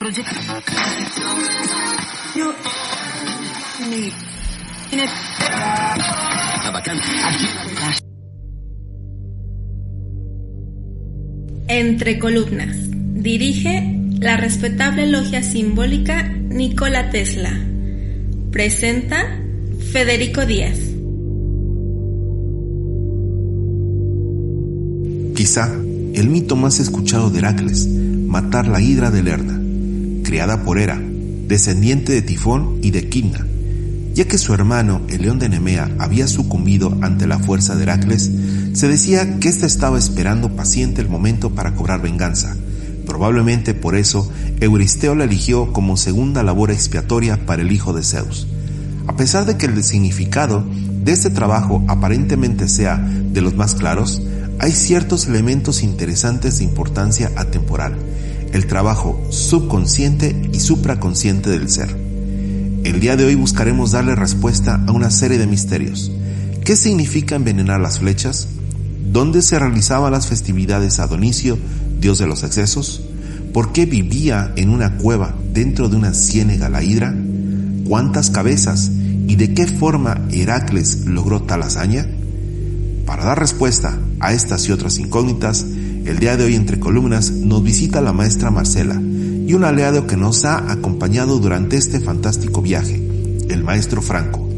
Proyecto. Entre columnas. Dirige la respetable logia simbólica Nikola Tesla. Presenta Federico Díaz. Quizá el mito más escuchado de Heracles, matar la hidra de Lerna, criada por Hera, descendiente de Tifón y de Quimna. Ya que su hermano, el león de Nemea, había sucumbido ante la fuerza de Heracles, se decía que éste estaba esperando paciente el momento para cobrar venganza. Probablemente por eso, Euristeo la eligió como segunda labor expiatoria para el hijo de Zeus. A pesar de que el significado de este trabajo aparentemente sea de los más claros, hay ciertos elementos interesantes de importancia atemporal: el trabajo subconsciente y supraconsciente del ser. El día de hoy buscaremos darle respuesta a una serie de misterios. ¿Qué significa envenenar las flechas? ¿Dónde se realizaban las festividades a Donicio, dios de los excesos? ¿Por qué vivía en una cueva dentro de una ciénega la hidra? ¿Cuántas cabezas y de qué forma Heracles logró tal hazaña? Para dar respuesta a estas y otras incógnitas, el día de hoy entre columnas nos visita la maestra Marcela y un aliado que nos ha acompañado durante este fantástico viaje, el maestro Franco.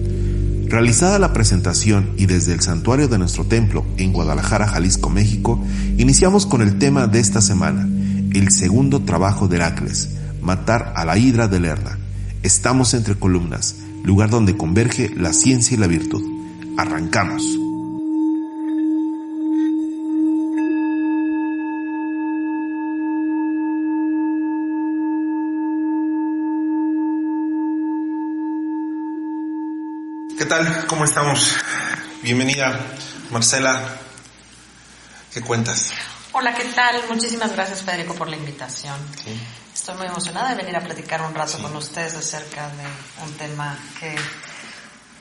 Realizada la presentación y desde el santuario de nuestro templo en Guadalajara, Jalisco, México, iniciamos con el tema de esta semana, el segundo trabajo de Heracles, matar a la hidra de Lerna. Estamos entre columnas, lugar donde converge la ciencia y la virtud. Arrancamos. ¿Qué tal? ¿Cómo estamos? Bienvenida, Marcela. ¿Qué cuentas? Hola, ¿qué tal? Muchísimas gracias, Federico, por la invitación. Sí. Estoy muy emocionada de venir a platicar un rato con ustedes acerca de un tema que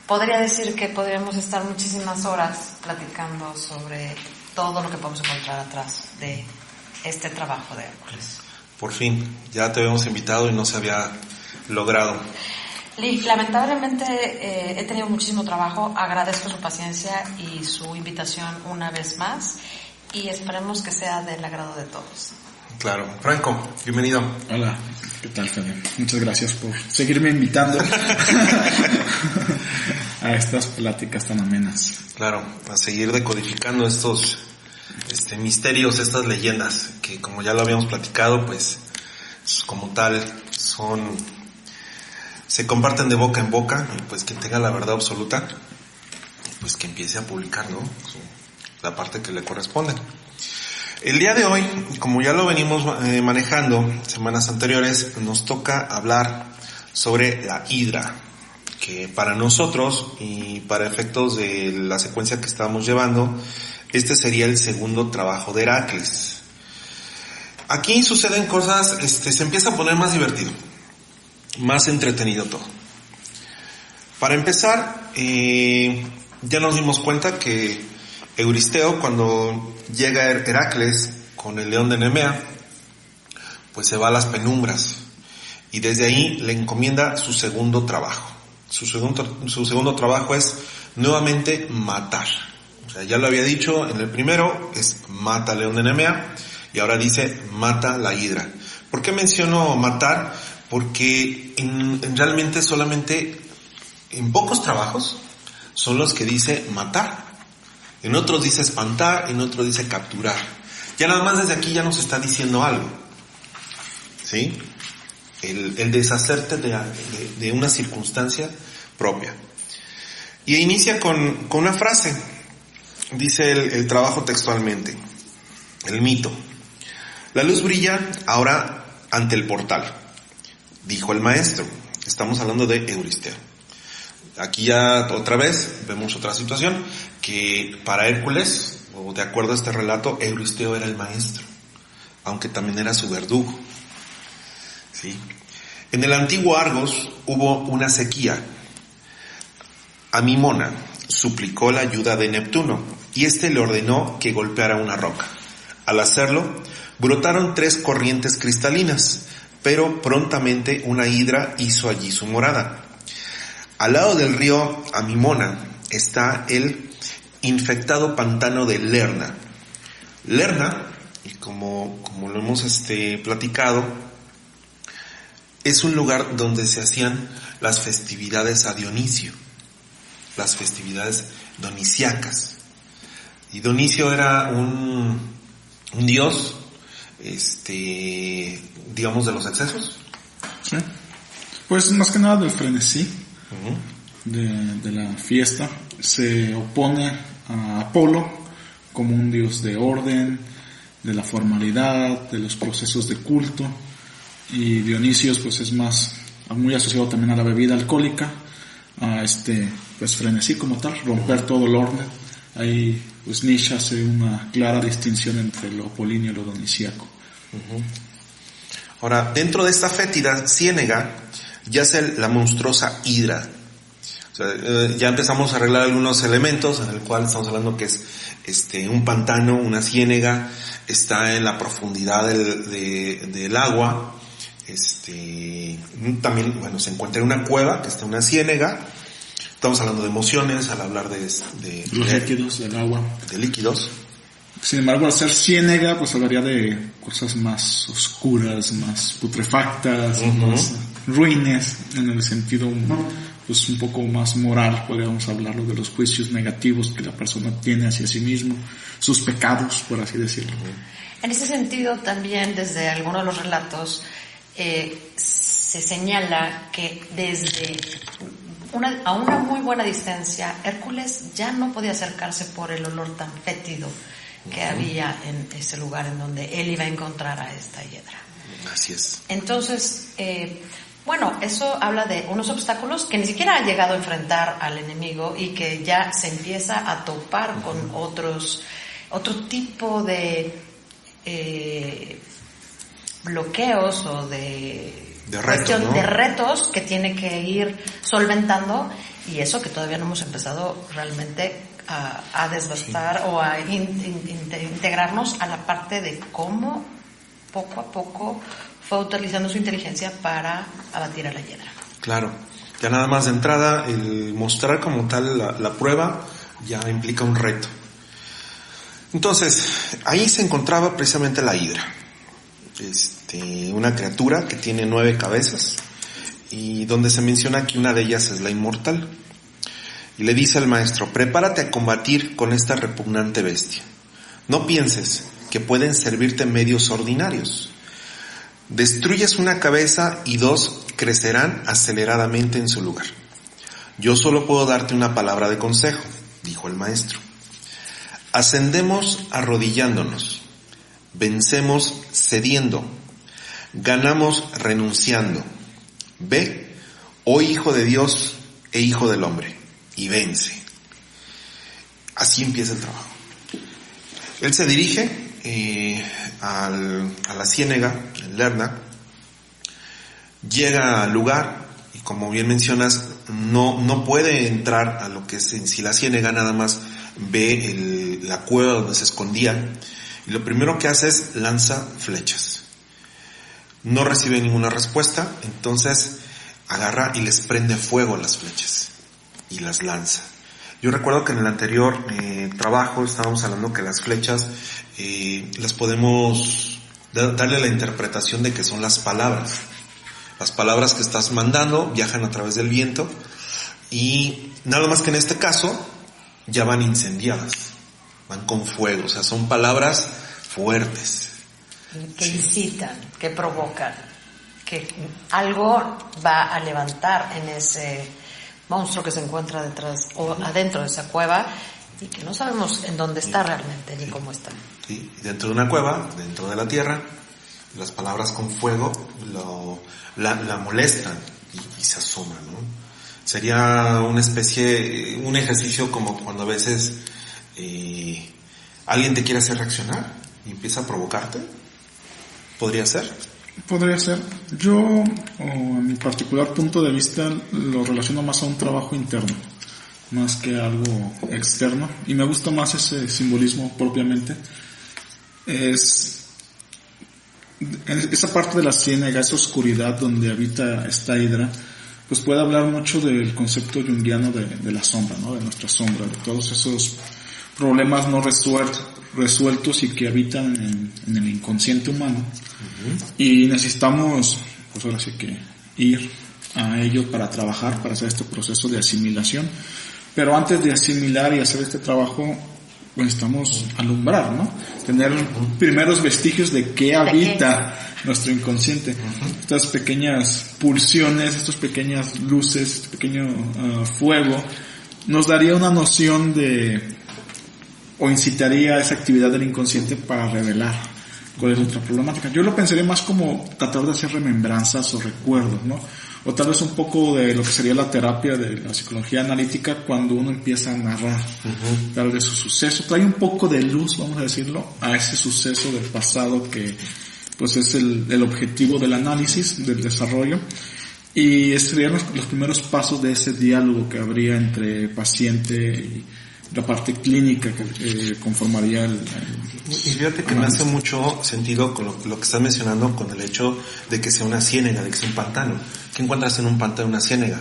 podría decir que podríamos estar muchísimas horas platicando sobre todo lo que podemos encontrar atrás de este trabajo de Hércules. Por fin, ya te habíamos invitado y no se había logrado. Lamentablemente he tenido muchísimo trabajo, agradezco su paciencia y su invitación una vez más y esperemos que sea del agrado de todos. Claro. Franco, bienvenido. Hola, ¿qué tal, Fede? Muchas gracias por seguirme invitando a estas pláticas tan amenas. Claro, a seguir decodificando estos misterios, estas leyendas que, como ya lo habíamos platicado, pues como tal se comparten de boca en boca, y pues quien tenga la verdad absoluta, pues que empiece a publicar, ¿no? La parte que le corresponde. El día de hoy, como ya lo venimos manejando semanas anteriores, nos toca hablar sobre la hidra, que para nosotros y para efectos de la secuencia que estamos llevando, este sería el segundo trabajo de Heracles. Aquí suceden cosas, se empieza a poner más divertido, más entretenido todo. Para empezar, ya nos dimos cuenta que Euristeo, cuando llega Heracles con el león de Nemea, pues se va a las penumbras y desde ahí le encomienda su segundo trabajo. Su segundo trabajo es nuevamente matar. O sea, ya lo había dicho en el primero, es mata al león de Nemea, y ahora dice mata la hidra. ¿Por qué menciono matar? Porque realmente solamente en pocos trabajos son los que dice matar. En otros dice espantar, en otros dice capturar. Ya nada más desde aquí ya nos está diciendo algo, ¿sí? El deshacerte de una circunstancia propia. Y inicia con una frase. Dice el trabajo textualmente, el mito. La luz brilla ahora ante el portal, dijo el maestro. Estamos hablando de Euristeo. Aquí ya otra vez vemos otra situación, que para Hércules, o de acuerdo a este relato, Euristeo era el maestro, aunque también era su verdugo. ¿Sí? En el antiguo Argos hubo una sequía. Amimona suplicó la ayuda de Neptuno, y éste le ordenó que golpeara una roca. Al hacerlo, brotaron 3 corrientes cristalinas, pero prontamente una hidra hizo allí su morada. Al lado del río Amimona está el infectado pantano de Lerna. Lerna, y como lo hemos platicado, es un lugar donde se hacían las festividades a Dionisio, las festividades dionisiacas. Y Dionisio era un dios, digamos, de los excesos. Sí. Pues más que nada del frenesí. De la fiesta. Se opone a Apolo como un dios de orden, de la formalidad, de los procesos de culto, y Dionisio pues es muy asociado también a la bebida alcohólica, a pues frenesí como tal, romper todo el orden. Ahí pues Nietzsche hace una clara distinción entre lo apolíneo y lo dionisíaco. Ahora, dentro de esta fétida ciénega yace la monstruosa hidra. O sea, ya empezamos a arreglar algunos elementos en el cual estamos hablando que es un pantano, una ciénega, está en la profundidad del agua. También, bueno, se encuentra en una cueva, que está en una ciénega. Estamos hablando de emociones al hablar de los líquidos del agua. De líquidos. Sin embargo, al ser ciénega, pues hablaría de cosas más oscuras, más putrefactas, más ruines, en el sentido pues un poco más moral, podríamos hablarlo, de los juicios negativos que la persona tiene hacia sí mismo, sus pecados, por así decirlo. En ese sentido, también desde algunos de los relatos se señala que desde a una muy buena distancia, Hércules ya no podía acercarse por el olor tan fétido que había en ese lugar en donde él iba a encontrar a esta hiedra. Así es. Entonces, bueno, eso habla de unos obstáculos que ni siquiera ha llegado a enfrentar al enemigo y que ya se empieza a topar con otro tipo de bloqueos o de retos, ¿no? De retos que tiene que ir solventando, y eso que todavía no hemos empezado realmente a desbastar o a integrarnos a la parte de cómo poco a poco fue utilizando su inteligencia para abatir a la hiedra. Claro, ya nada más de entrada el mostrar como tal la prueba ya implica un reto. Entonces, ahí se encontraba precisamente la hidra, una criatura que tiene 9 cabezas y donde se menciona que una de ellas es la inmortal. Y le dice al maestro: prepárate a combatir con esta repugnante bestia. No pienses que pueden servirte medios ordinarios. Destruyes una cabeza y 2 crecerán aceleradamente en su lugar. Yo solo puedo darte una palabra de consejo, dijo el maestro. Ascendemos arrodillándonos, vencemos cediendo, ganamos renunciando. Ve, oh hijo de Dios e hijo del hombre, y vence. Así empieza el trabajo. Él se dirige a la ciénega, en Lerna, llega al lugar y, como bien mencionas, no puede entrar a lo que es en sí la ciénega, nada más ve la cueva donde se escondía, y lo primero que hace es lanza flechas. No recibe ninguna respuesta, entonces agarra y les prende fuego a las flechas y las lanza. Yo recuerdo que en el anterior trabajo estábamos hablando que las flechas las podemos darle la interpretación de que son las palabras. Las palabras que estás mandando viajan a través del viento, y nada más que en este caso ya van incendiadas, van con fuego, o sea, son palabras fuertes. Que incitan, que provocan, que algo va a levantar en ese monstruo que se encuentra detrás o adentro de esa cueva, y que no sabemos en dónde está realmente ni cómo está. Sí, dentro de una cueva, dentro de la tierra, las palabras con fuego la molestan y se asoman, ¿no? Sería una especie, un ejercicio como cuando a veces alguien te quiere hacer reaccionar y empieza a provocarte. ¿Podría ser? Podría ser. Yo, en mi particular punto de vista, lo relaciono más a un trabajo interno, más que algo externo, y me gusta más ese simbolismo propiamente. Es esa parte de la ciénaga, esa oscuridad donde habita esta hidra, pues puede hablar mucho del concepto junguiano de la sombra, ¿no? De nuestra sombra, de todos esos problemas no resueltos y que habitan en el inconsciente humano. Y necesitamos, pues ahora sí que ir a ello para trabajar, para hacer este proceso de asimilación. Pero antes de asimilar y hacer este trabajo, pues necesitamos alumbrar, ¿no? Tener primeros vestigios de qué habita nuestro inconsciente. Estas pequeñas pulsiones, estas pequeñas luces, este pequeño fuego, nos daría una noción o incitaría a esa actividad del inconsciente para revelar cuál es nuestra problemática. Yo lo pensaría más como tratar de hacer remembranzas o recuerdos, ¿no? O tal vez un poco de lo que sería la terapia de la psicología analítica cuando uno empieza a narrar tal vez su suceso. Trae un poco de luz, vamos a decirlo, a ese suceso del pasado que pues es el objetivo del análisis, del desarrollo. Y serían los primeros pasos de ese diálogo que habría entre paciente y la parte clínica que conformaría y fíjate que me hace mucho sentido con lo que estás mencionando, con el hecho de que sea una ciénaga, de que sea un pantano. ¿Qué encuentras en un pantano, una ciénaga?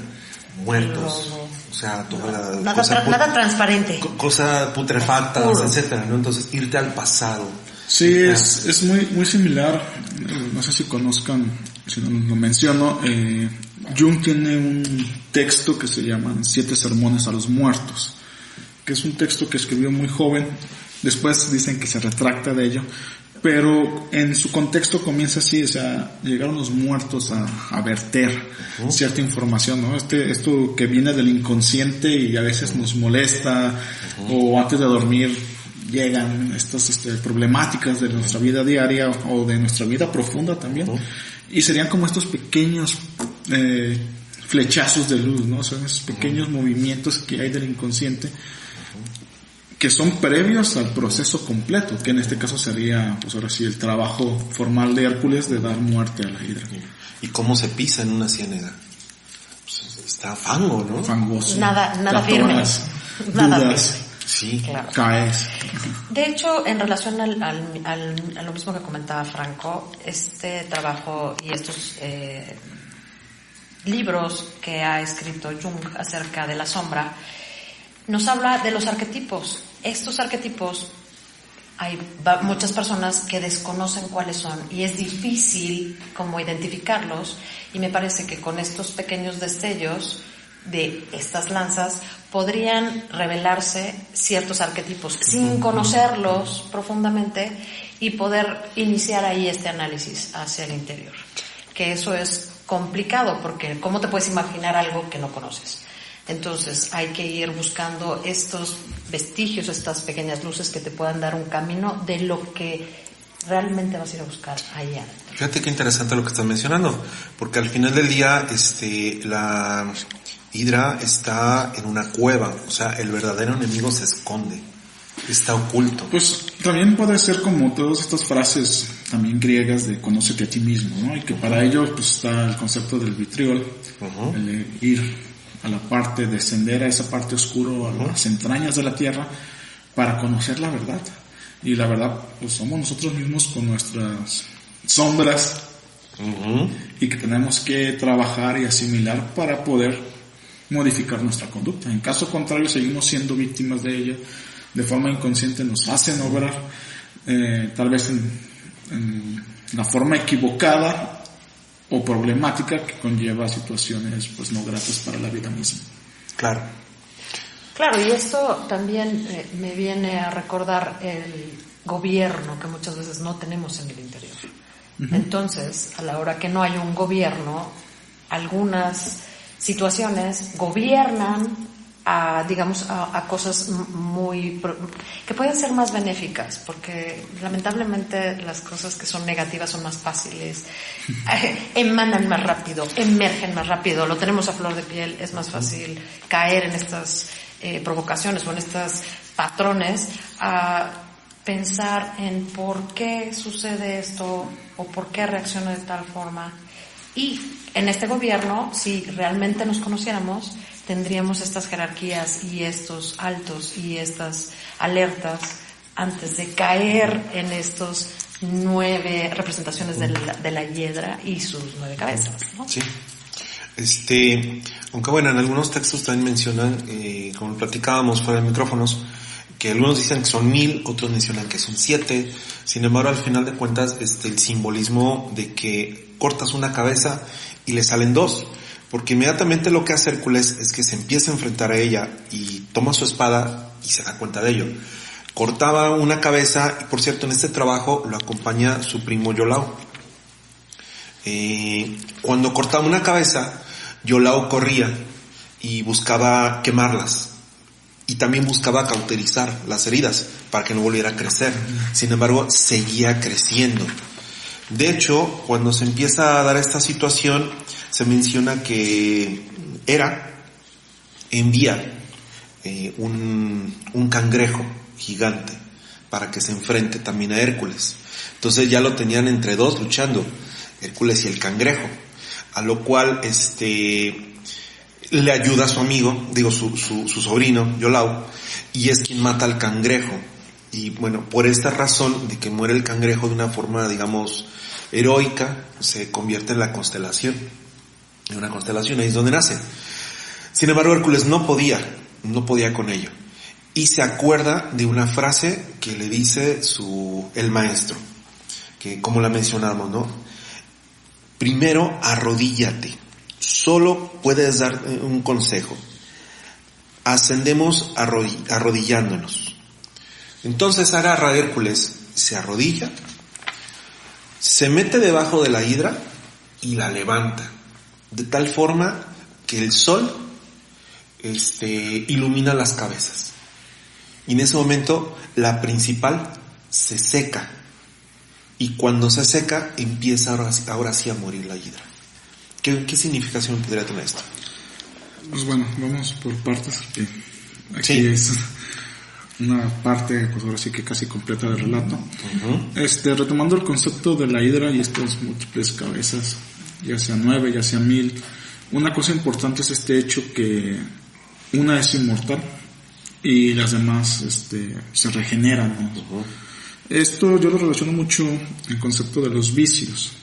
Muertos. O sea, toda la nada transparente. Cosa putrefactas, etcétera, ¿no? Entonces, irte al pasado. Sí, es muy similar. No sé si conozcan, si no lo menciono, Jung tiene un texto que se llama 7 sermones a los muertos, que es un texto que escribió muy joven. Después dicen que se retracta de ello, pero en su contexto comienza así, o sea, llegaron los muertos a verter cierta información, ¿no? Esto que viene del inconsciente y a veces nos molesta, o antes de dormir llegan estas problemáticas de nuestra vida diaria o de nuestra vida profunda también, y serían como estos pequeños flechazos de luz, ¿no? Son esos pequeños movimientos que hay del inconsciente que son previos al proceso completo, que en este caso sería, pues ahora sí, el trabajo formal de Hércules de dar muerte a la hidra. ¿Y cómo se pisa en una ciénaga? Pues está fango, ¿no? Fangoso. Nada firme. Dudas. Sí, claro. Caes. De hecho, en relación a lo mismo que comentaba Franco, este trabajo y estos libros que ha escrito Jung acerca de la sombra, nos habla de los arquetipos. Estos arquetipos, hay muchas personas que desconocen cuáles son y es difícil como identificarlos, y me parece que con estos pequeños destellos de estas lanzas podrían revelarse ciertos arquetipos sin conocerlos profundamente y poder iniciar ahí este análisis hacia el interior. Que eso es complicado porque ¿cómo te puedes imaginar algo que no conoces? Entonces hay que ir buscando estos vestigios, estas pequeñas luces que te puedan dar un camino de lo que realmente vas a ir a buscar allá. Fíjate qué interesante lo que estás mencionando, porque al final del día la hidra está en una cueva, o sea, el verdadero enemigo se esconde, está oculto. Pues también puede ser como todas estas frases también griegas de conócete a ti mismo, ¿no? Y que para ello pues está el concepto del vitriol, el ir a la parte, descender a esa parte oscura, a las entrañas de la tierra, para conocer la verdad. Y la verdad, pues somos nosotros mismos con nuestras sombras, y que tenemos que trabajar y asimilar para poder modificar nuestra conducta. En caso contrario, seguimos siendo víctimas de ella, de forma inconsciente nos hacen obrar, tal vez en la forma equivocada o problemática que conlleva situaciones pues no gratas para la vida misma. Claro, y esto también me viene a recordar el gobierno que muchas veces no tenemos en el interior. Entonces, a la hora que no hay un gobierno, algunas situaciones gobiernan a cosas que pueden ser más benéficas, porque lamentablemente las cosas que son negativas son más fáciles, emanan más rápido, emergen más rápido, lo tenemos a flor de piel, es más fácil caer en estas provocaciones o en estos patrones, a pensar en por qué sucede esto o por qué reacciona de tal forma. Y en este gobierno, si realmente nos conociéramos, tendríamos estas jerarquías y estos altos y estas alertas antes de caer en estos 9 representaciones de la hiedra y sus 9 cabezas, ¿no? Sí. Aunque bueno, en algunos textos también mencionan, como platicábamos fuera de micrófonos, que algunos dicen que son 1000, otros mencionan que son 7. Sin embargo, al final de cuentas, el simbolismo de que cortas una cabeza y le salen 2, porque inmediatamente lo que hace Hércules es que se empieza a enfrentar a ella y toma su espada y se da cuenta de ello. Cortaba una cabeza, y por cierto, en este trabajo lo acompaña su primo Iolao. Cuando cortaba una cabeza, Iolao corría y buscaba quemarlas. Y también buscaba cauterizar las heridas para que no volviera a crecer. Sin embargo, seguía creciendo. De hecho, cuando se empieza a dar esta situación, se menciona que Hera envía un cangrejo gigante para que se enfrente también a Hércules. Entonces ya lo tenían entre dos luchando, Hércules y el cangrejo, a lo cual le ayuda a su amigo, su sobrino, Iolao, y es quien mata al cangrejo. Y bueno, por esta razón de que muere el cangrejo de una forma, digamos, heroica, se convierte en la constelación. En una constelación, ahí es donde nace. Sin embargo, Hércules no podía con ello. Y se acuerda de una frase que le dice el maestro, que como la mencionamos, ¿no? Primero, arrodíllate. Solo puedes dar un consejo. Ascendemos arrodillándonos. Entonces agarra a Hércules, se arrodilla, se mete debajo de la hidra y la levanta. De tal forma que el sol ilumina las cabezas. Y en ese momento la principal se seca. Y cuando se seca empieza ahora sí a morir la hidra. ¿Qué significación podría tener esto? Pues bueno, vamos por partes, porque aquí sí. Es una parte, pues ahora sí que casi completa del relato. Uh-huh. Retomando el concepto de la hidra y estas múltiples cabezas, ya sea 9, ya sea 1000, una cosa importante es este hecho que una es inmortal y las demás se regeneran, ¿no? Uh-huh. Esto yo lo relaciono mucho en el concepto de los vicios.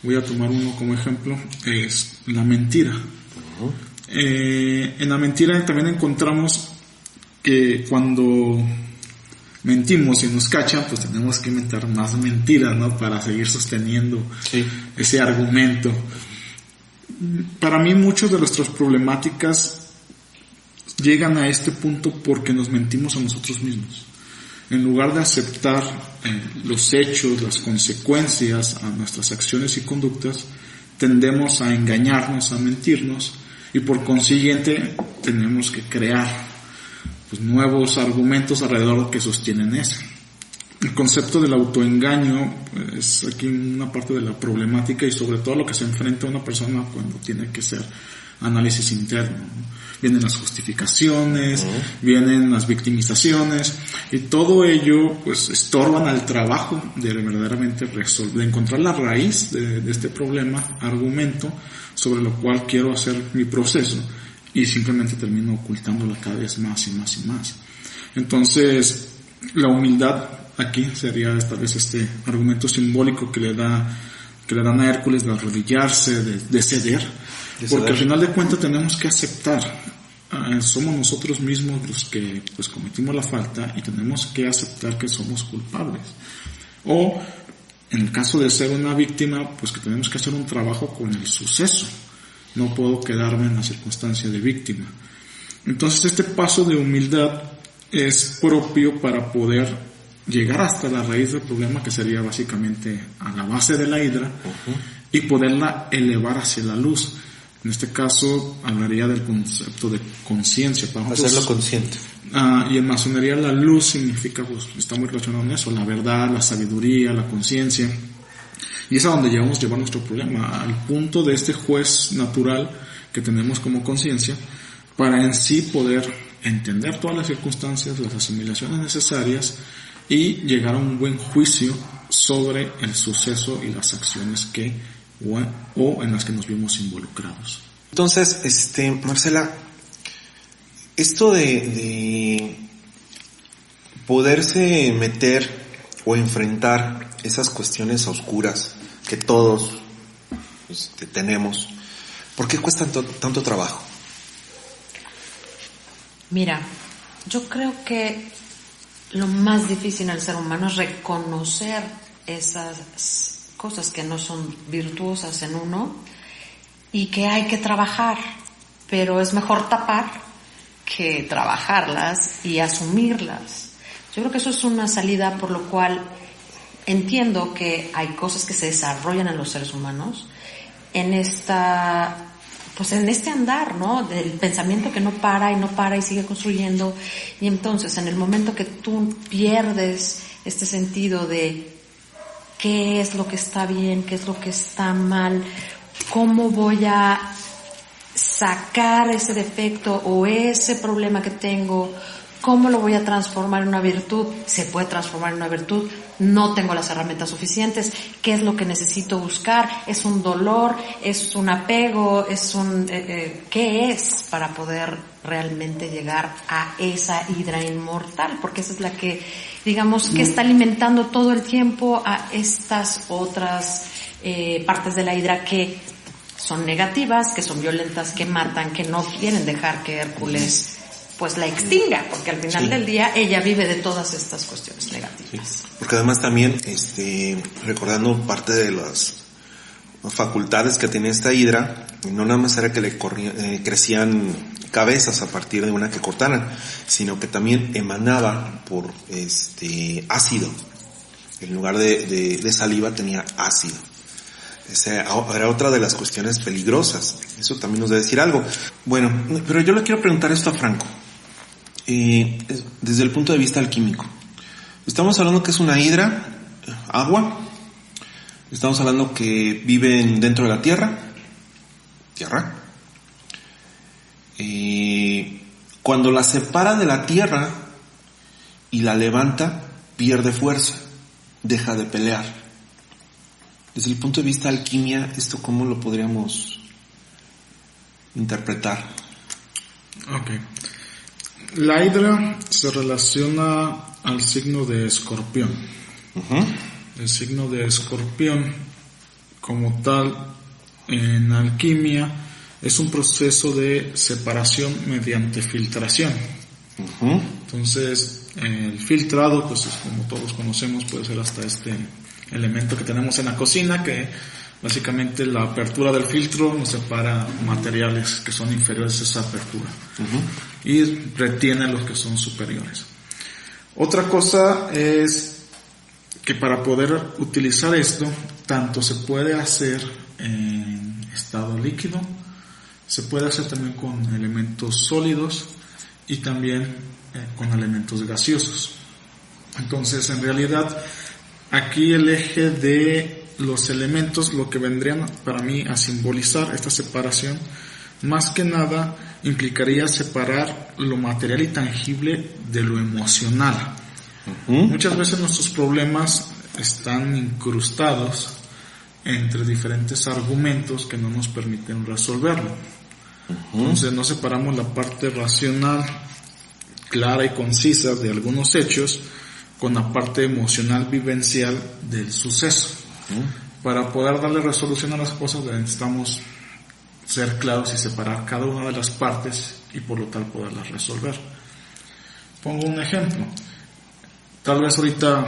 Voy a tomar uno como ejemplo, es la mentira. Uh-huh. En la mentira también encontramos que cuando mentimos y nos cachan, pues tenemos que inventar más mentiras, ¿no? Para seguir sosteniendo ese argumento. Para mí muchas de nuestras problemáticas llegan a este punto porque nos mentimos a nosotros mismos. En lugar de aceptar los hechos, las consecuencias a nuestras acciones y conductas, tendemos a engañarnos, a mentirnos, y por consiguiente tenemos que crear pues nuevos argumentos alrededor que sostienen eso. El concepto del autoengaño es aquí una parte de la problemática y sobre todo lo que se enfrenta a una persona cuando tiene que hacer análisis interno, ¿no? Vienen las justificaciones, vienen las victimizaciones y todo ello pues estorban al trabajo de verdaderamente de encontrar la raíz de este problema, argumento sobre lo cual quiero hacer mi proceso y simplemente termino ocultándola cada vez más y más y más. Entonces la humildad aquí sería esta vez este argumento simbólico que le dan a Hércules de arrodillarse, de ceder, porque al final de cuentas tenemos que aceptar, somos nosotros mismos los que pues cometimos la falta y tenemos que aceptar que somos culpables. O en el caso de ser una víctima, pues que tenemos que hacer un trabajo con el suceso. No puedo quedarme en la circunstancia de víctima. Entonces este paso de humildad es propio para poder llegar hasta la raíz del problema, que sería básicamente a la base de la hidra, y poderla elevar hacia la luz. En este caso hablaría del concepto de conciencia. Hacerlo consciente. Y en masonería la luz significa, pues está muy relacionado con eso, la verdad, la sabiduría, la conciencia. Y es a donde llevar nuestro problema, al punto de este juez natural que tenemos como conciencia, para en sí poder entender todas las circunstancias, las asimilaciones necesarias y llegar a un buen juicio sobre el suceso y las acciones o en las que nos vimos involucrados. Entonces, Marcela, esto de poderse meter o enfrentar esas cuestiones oscuras que todos tenemos, ¿por qué cuesta tanto trabajo? Mira, yo creo que lo más difícil al ser humano es reconocer esas cosas que no son virtuosas en uno y que hay que trabajar, pero es mejor tapar que trabajarlas y asumirlas. Yo creo que eso es una salida, por lo cual entiendo que hay cosas que se desarrollan en los seres humanos en este andar, ¿no? Del pensamiento que no para y sigue construyendo. Y entonces, en el momento que tú pierdes este sentido de qué es lo que está bien, qué es lo que está mal, cómo voy a sacar ese defecto o ese problema que tengo, cómo lo voy a transformar en una virtud, se puede transformar en una virtud, no tengo las herramientas suficientes, qué es lo que necesito buscar, es un dolor, es un apego, ¿qué es para poder realmente llegar a esa hidra inmortal? Porque esa es la que, digamos, que está alimentando todo el tiempo a estas otras partes de la hidra que son negativas, que son violentas, que matan, que no quieren dejar que Hércules pues la extinga, porque al final del día ella vive de todas estas cuestiones negativas. Sí. Porque además también, recordando parte de las facultades que tenía esta hidra, no nada más era que le crecían cabezas a partir de una que cortaran, sino que también emanaba por ácido. En lugar de saliva tenía ácido. Esa era otra de las cuestiones peligrosas. Eso también nos debe decir algo. Bueno, pero yo le quiero preguntar esto a Franco. Desde el punto de vista alquímico. Estamos hablando que es una hidra, agua. Estamos hablando que viven dentro de la tierra. Cuando la separa de la tierra y la levanta, pierde fuerza, deja de pelear. Desde el punto de vista alquimia, ¿esto cómo lo podríamos interpretar? Ok. La hidra se relaciona al signo de Escorpión. Uh-huh. El signo de Escorpión, como tal, en alquimia, es un proceso de separación mediante filtración. Uh-huh. Entonces, el filtrado, pues como todos conocemos, puede ser hasta este elemento que tenemos en la cocina, que básicamente la apertura del filtro nos separa materiales que son inferiores a esa apertura. Uh-huh. Y retiene los que son superiores. Otra cosa es que para poder utilizar esto, tanto se puede hacer en estado líquido, se puede hacer también con elementos sólidos y también con elementos gaseosos. Entonces, en realidad, aquí el eje de los elementos, lo que vendrían para mí a simbolizar esta separación, más que nada implicaría separar lo material y tangible de lo emocional. Uh-huh. Muchas veces nuestros problemas están incrustados entre diferentes argumentos que no nos permiten resolverlo. Uh-huh. Entonces no separamos la parte racional, clara y concisa de algunos hechos, con la parte emocional vivencial del suceso. Uh-huh. Para poder darle resolución a las cosas necesitamos ser claros y separar cada una de las partes y por lo tal poderlas resolver. Pongo un ejemplo. Tal vez ahorita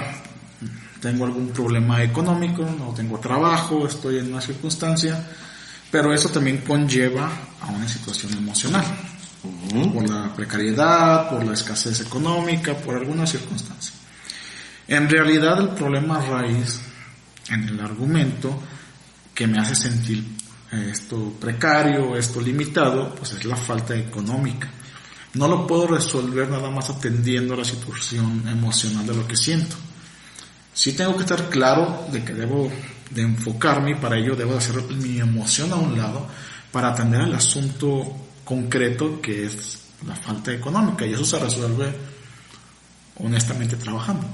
tengo algún problema económico, no tengo trabajo, estoy en una circunstancia, pero eso también conlleva a una situación emocional. Uh-huh. Por la precariedad, por la escasez económica, por alguna circunstancia. En realidad el problema raíz en el argumento que me hace sentir esto precario, esto limitado, pues es la falta económica. No lo puedo resolver nada más atendiendo a la situación emocional de lo que siento. Sí tengo que estar claro de que debo de enfocarme y para ello debo de hacer mi emoción a un lado para atender al asunto concreto que es la falta económica, y eso se resuelve honestamente trabajando.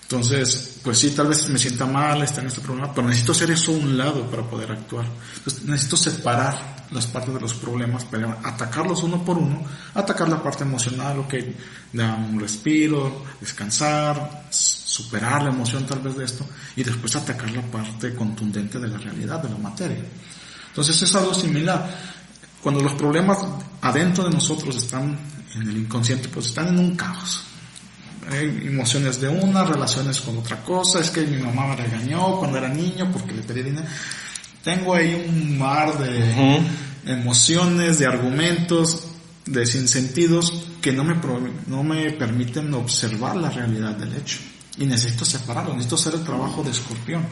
Entonces, pues sí, tal vez me sienta mal, está en este problema, pero necesito hacer eso a un lado para poder actuar. Entonces, necesito separar las partes de los problemas para atacarlos uno por uno, atacar la parte emocional, dar un respiro, descansar, superar la emoción tal vez de esto y después atacar la parte contundente de la realidad, de la materia. Entonces es algo similar. Cuando los problemas adentro de nosotros están en el inconsciente, pues están en un caos. Hay emociones de una, relaciones con otra cosa, es que mi mamá me regañó cuando era niño porque le pedí dinero. Tengo ahí un mar de emociones, de argumentos, de sinsentidos que no me permiten observar la realidad del hecho. Y necesito separarlo, necesito hacer el trabajo de Escorpión.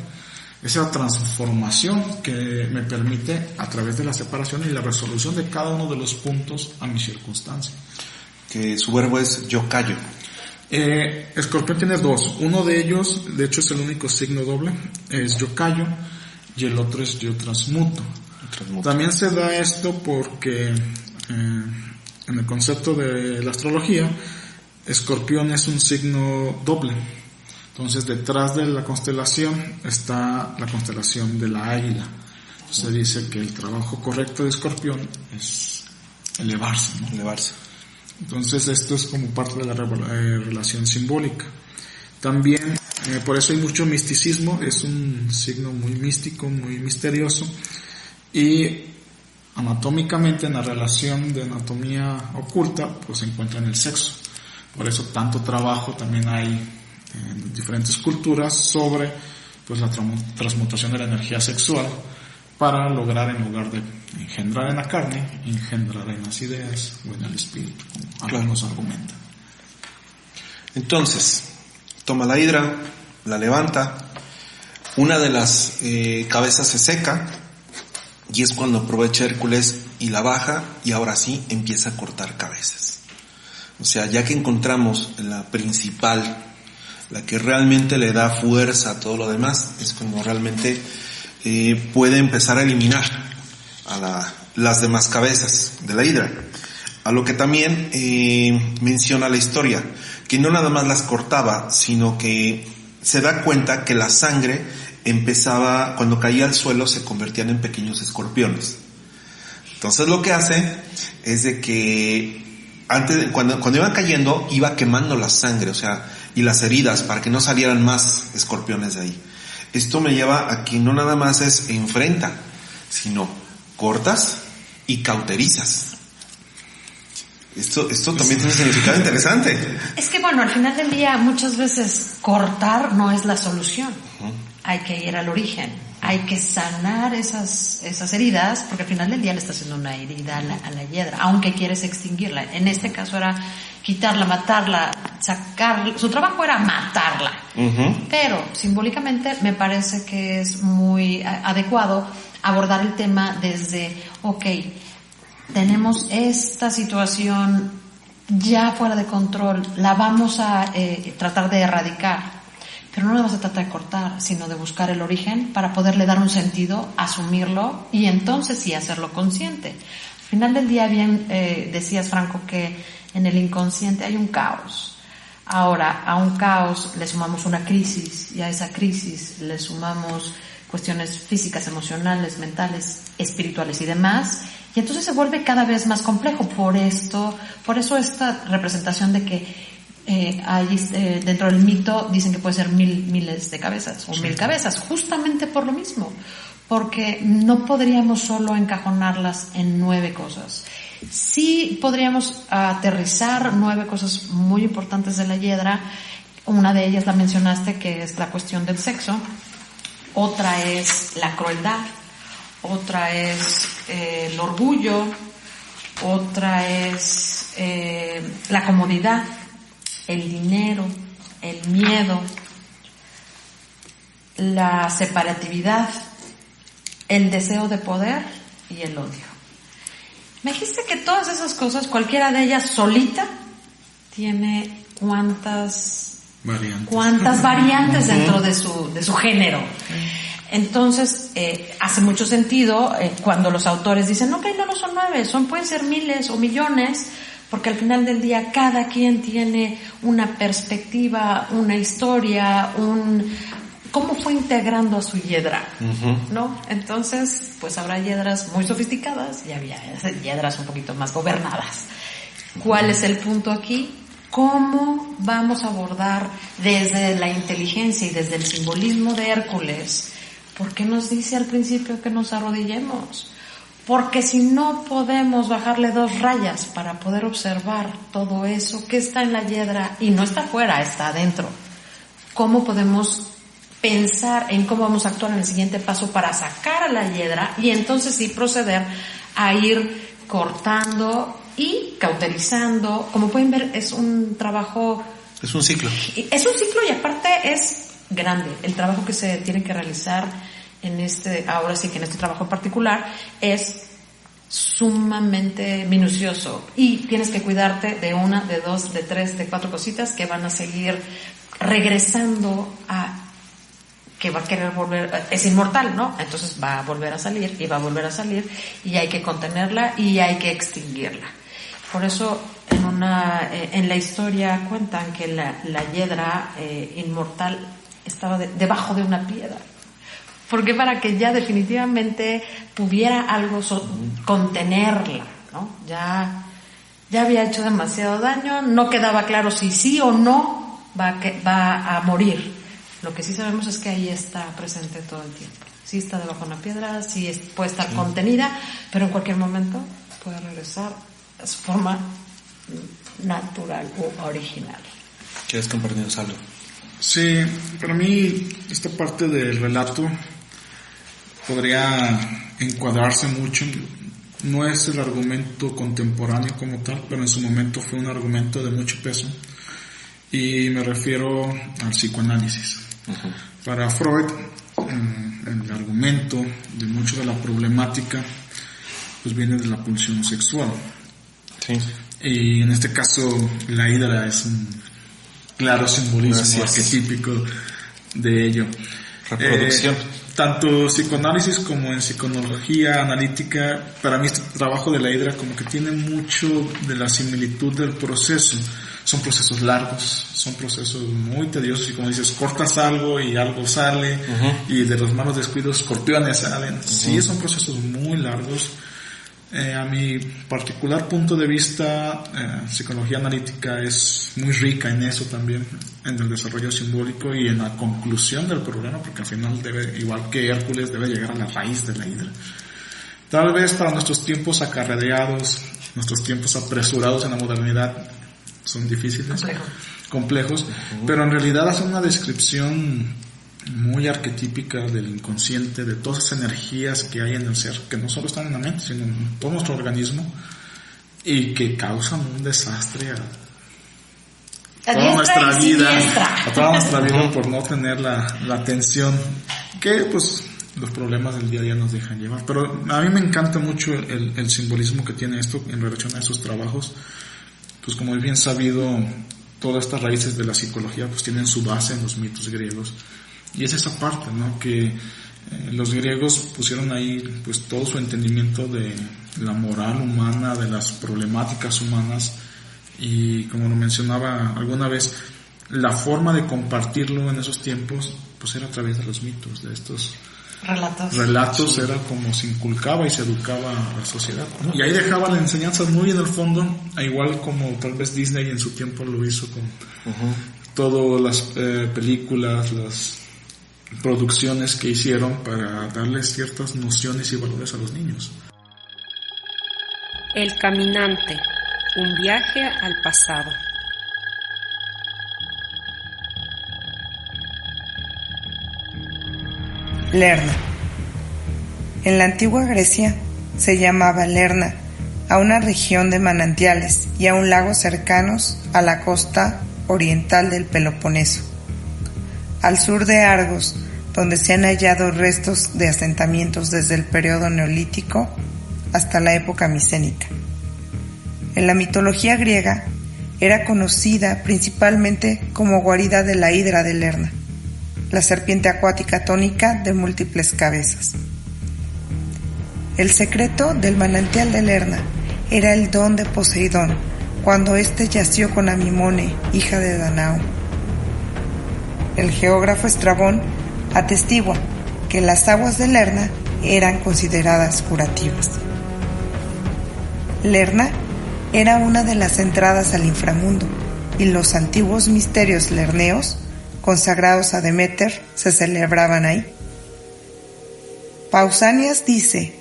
Esa transformación que me permite, a través de la separación y la resolución de cada uno de los puntos a mi circunstancia. Que su verbo es yo callo. Escorpión tiene dos. Uno de ellos, de hecho es el único signo doble, es yo callo, y el otro es yo transmuto. También se da esto porque en el concepto de la astrología, Escorpión es un signo doble. Entonces detrás de la constelación está la constelación de la águila. Entonces dice que el trabajo correcto de Escorpión es elevarse, ¿no? Elevarse. Entonces esto es como parte de la relación simbólica. También, por eso hay mucho misticismo, es un signo muy místico, muy misterioso, y anatómicamente en la relación de anatomía oculta pues se encuentra en el sexo. Por eso tanto trabajo también hay en diferentes culturas sobre pues la transmutación de la energía sexual para lograr, en lugar de engendrar en la carne, engendrar en las ideas o en el espíritu, como algunos argumentan. Entonces, toma la hidra, la levanta, una de las cabezas se seca, y es cuando aprovecha Hércules y la baja, y ahora sí empieza a cortar cabezas. O sea, ya que encontramos la principal, la que realmente le da fuerza a todo lo demás, es cuando realmente puede empezar a eliminar a las demás cabezas de la hidra. A lo que también menciona la historia, que no nada más las cortaba, sino que se da cuenta que la sangre empezaba, cuando caía al suelo, se convertían en pequeños escorpiones. Entonces lo que hace es de que cuando iban cayendo, iba quemando la sangre, o sea, y las heridas, para que no salieran más escorpiones de ahí. Esto me lleva a que no nada más es enfrenta, sino cortas y cauterizas. Esto también tiene un significado interesante. Es que bueno, al final del día muchas veces cortar no es la solución. Uh-huh. Hay que ir al origen, hay que sanar esas heridas, porque al final del día le está haciendo una herida a la hiedra, aunque quieres extinguirla. En este caso era quitarla, matarla, sacarla. Su trabajo era matarla. Uh-huh. Pero simbólicamente me parece que es muy adecuado abordar el tema desde, tenemos esta situación ya fuera de control, la vamos a tratar de erradicar, pero no la vamos a tratar de cortar, sino de buscar el origen para poderle dar un sentido, asumirlo y entonces sí hacerlo consciente. Al final del día, bien decías, Franco, que en el inconsciente hay un caos. Ahora, a un caos le sumamos una crisis, y a esa crisis le sumamos cuestiones físicas, emocionales, mentales, espirituales y demás, y entonces se vuelve cada vez más complejo. Por eso esta representación de que hay dentro del mito dicen que puede ser miles de cabezas o 1000 cabezas, justamente por lo mismo, porque no podríamos solo encajonarlas en 9 cosas. Sí podríamos aterrizar 9 cosas muy importantes de la hiedra. Una de ellas la mencionaste, que es la cuestión del sexo. Otra es la crueldad. Otra es el orgullo. Otra es la comodidad, el dinero, el miedo, la separatividad, el deseo de poder y el odio. Me dijiste que todas esas cosas, cualquiera de ellas solita, tiene cuántas variantes dentro de su género. Entonces, hace mucho sentido cuando los autores dicen, no son 9, pueden ser miles o millones, porque al final del día cada quien tiene una perspectiva, una historia, cómo fue integrando a su hiedra, ¿no? Entonces, pues habrá hiedras muy sofisticadas y había hiedras un poquito más gobernadas. ¿Cuál es el punto aquí? ¿Cómo vamos a abordar desde la inteligencia y desde el simbolismo de Hércules? ¿Por qué nos dice al principio que nos arrodillemos? Porque si no podemos bajarle 2 rayas para poder observar todo eso que está en la hiedra y no está afuera, está adentro, ¿cómo podemos pensar en cómo vamos a actuar en el siguiente paso para sacar a la hiedra y entonces sí proceder a ir cortando y cauterizando? Como pueden ver, es un trabajo... Es un ciclo. Es un ciclo y aparte es grande. El trabajo que se tiene que realizar ahora sí que en este trabajo en particular, es sumamente minucioso. Y tienes que cuidarte de 1, de 2, de 3, de 4 cositas que van a seguir regresando a... que va a querer volver, es inmortal, ¿no? Entonces va a volver a salir y va a volver a salir y hay que contenerla y hay que extinguirla. Por eso en la historia cuentan que la hiedra inmortal estaba debajo de una piedra. Porque para que ya definitivamente pudiera algo contenerla, ¿no? Ya había hecho demasiado daño, no quedaba claro si sí o no va a morir. Lo que sí sabemos es que ahí está presente todo el tiempo. Sí está debajo de una piedra, sí puede estar contenida, pero en cualquier momento puede regresar a su forma natural o original. ¿Quieres compartirnos algo? Sí, para mí esta parte del relato podría encuadrarse mucho. No es el argumento contemporáneo como tal, pero en su momento fue un argumento de mucho peso. Y me refiero al psicoanálisis. Uh-huh. Para Freud, el argumento de mucho de la problemática pues viene de la pulsión sexual. Sí. Y en este caso la hidra es un claro simbolismo arquetípico de ello. Reproducción. Tanto psicoanálisis como en psicología analítica, para mí este trabajo de la hidra como que tiene mucho de la similitud del proceso. Son procesos largos, son procesos muy tediosos y como dices, cortas algo y algo sale, uh-huh. Y de los malos descuidos escorpiones salen. Uh-huh. Sí, son procesos muy largos. A mi particular punto de vista, psicología analítica es muy rica en eso también, en el desarrollo simbólico y en la conclusión del problema, porque al final igual que Hércules, debe llegar a la raíz de la hidra. Tal vez para nuestros tiempos acarreados, nuestros tiempos apresurados en la modernidad, son difíciles, complejos, uh-huh. Pero en realidad hacen una descripción muy arquetípica del inconsciente, de todas esas energías que hay en el ser, que no solo están en la mente, sino en todo nuestro organismo, y que causan un desastre a toda nuestra vida por no tener la atención que pues los problemas del día a día nos dejan llevar. Pero a mí me encanta mucho el simbolismo que tiene esto en relación a esos trabajos. Pues como es bien sabido, todas estas raíces de la psicología pues tienen su base en los mitos griegos. Y es esa parte, ¿no? Que los griegos pusieron ahí pues todo su entendimiento de la moral humana, de las problemáticas humanas, y como lo mencionaba alguna vez, la forma de compartirlo en esos tiempos pues era a través de los mitos, de estos relatos. Sí. Era como se inculcaba y se educaba a la sociedad, ¿no? Y ahí dejaban enseñanzas muy en el fondo, igual como tal vez Disney en su tiempo lo hizo con uh-huh. Todas las películas, las producciones que hicieron para darles ciertas nociones y valores a los niños. El caminante, un viaje al pasado. Lerna. En la antigua Grecia se llamaba Lerna a una región de manantiales y a un lago cercanos a la costa oriental del Peloponeso, al sur de Argos, donde se han hallado restos de asentamientos desde el periodo neolítico hasta la época micénica. En la mitología griega era conocida principalmente como guarida de la hidra de Lerna, la serpiente acuática tónica de múltiples cabezas. El secreto del manantial de Lerna era el don de Poseidón, cuando éste yació con Amimone, hija de Danao. El geógrafo Estrabón atestigua que las aguas de Lerna eran consideradas curativas. Lerna era una de las entradas al inframundo, y los antiguos misterios lerneos, consagrados a Deméter, se celebraban ahí. Pausanias dice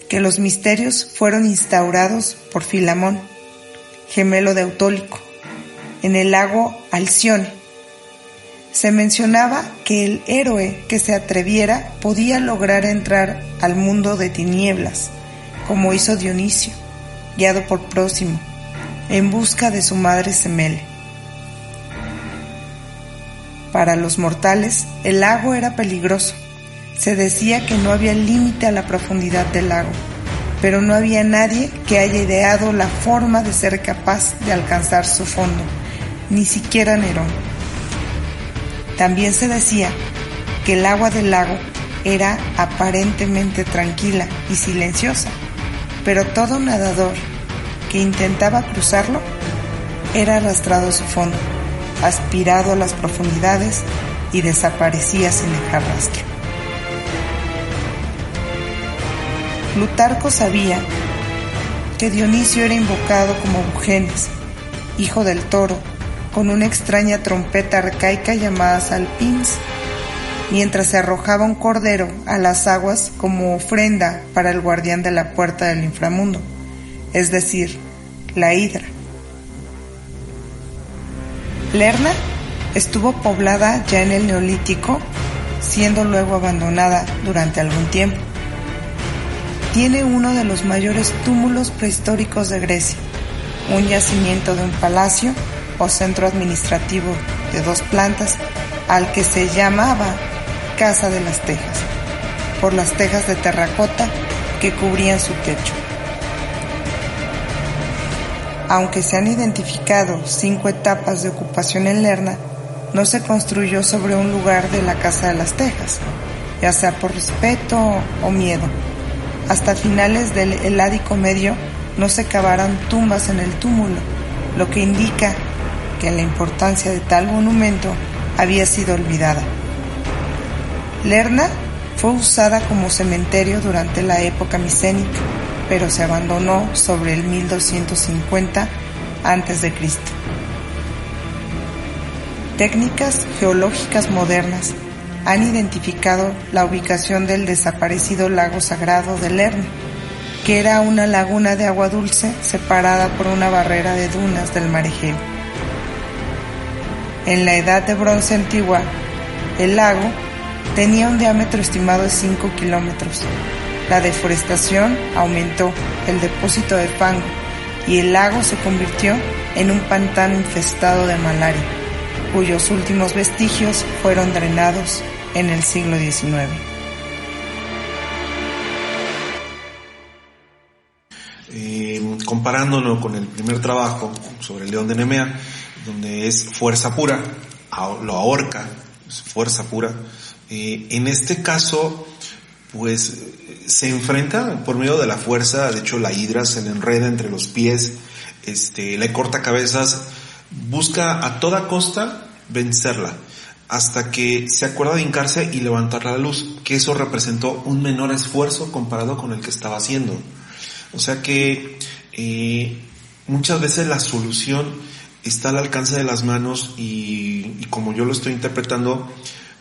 que los misterios fueron instaurados por Filamón, gemelo de Autólico, en el lago Alcione. Se mencionaba que el héroe que se atreviera podía lograr entrar al mundo de tinieblas, como hizo Dionisio, guiado por Próximo, en busca de su madre Semele. Para los mortales, el lago era peligroso. Se decía que no había límite a la profundidad del lago, pero no había nadie que haya ideado la forma de ser capaz de alcanzar su fondo, ni siquiera Nerón. También se decía que el agua del lago era aparentemente tranquila y silenciosa, pero todo nadador que intentaba cruzarlo era arrastrado a su fondo, aspirado a las profundidades y desaparecía sin dejar rastro. Plutarco sabía que Dionisio era invocado como Bugenes, hijo del toro, con una extraña trompeta arcaica llamada salpins, mientras se arrojaba un cordero a las aguas como ofrenda para el guardián de la puerta del inframundo, es decir, la Hidra. Lerna estuvo poblada ya en el Neolítico, siendo luego abandonada durante algún tiempo. Tiene uno de los mayores túmulos prehistóricos de Grecia, un yacimiento de un palacio o centro administrativo de 2 plantas al que se llamaba Casa de las Tejas, por las tejas de terracota que cubrían su techo. Aunque se han identificado 5 etapas de ocupación en Lerna, no se construyó sobre un lugar de la Casa de las Tejas, ya sea por respeto o miedo. Hasta finales del Heládico Medio no se cavaron tumbas en el túmulo, lo que indica que la importancia de tal monumento había sido olvidada. Lerna fue usada como cementerio durante la época micénica, pero se abandonó sobre el 1250 a.C. Técnicas geológicas modernas han identificado la ubicación del desaparecido lago sagrado de Lerna, que era una laguna de agua dulce separada por una barrera de dunas del mar Egeo. En la Edad de Bronce antigua, el lago tenía un diámetro estimado de 5 kilómetros. La deforestación aumentó el depósito de fango y el lago se convirtió en un pantano infestado de malaria, cuyos últimos vestigios fueron drenados en el siglo XIX. Comparándolo con el primer trabajo sobre el león de Nemea, donde es fuerza pura, lo ahorca, es fuerza pura. En este caso, pues se enfrenta por medio de la fuerza. De hecho, la hidra se le enreda entre los pies, le corta cabezas, busca a toda costa vencerla, hasta que se acuerda de hincarse y levantarla a la luz, que eso representó un menor esfuerzo comparado con el que estaba haciendo. O sea que muchas veces la solución está al alcance de las manos y como yo lo estoy interpretando,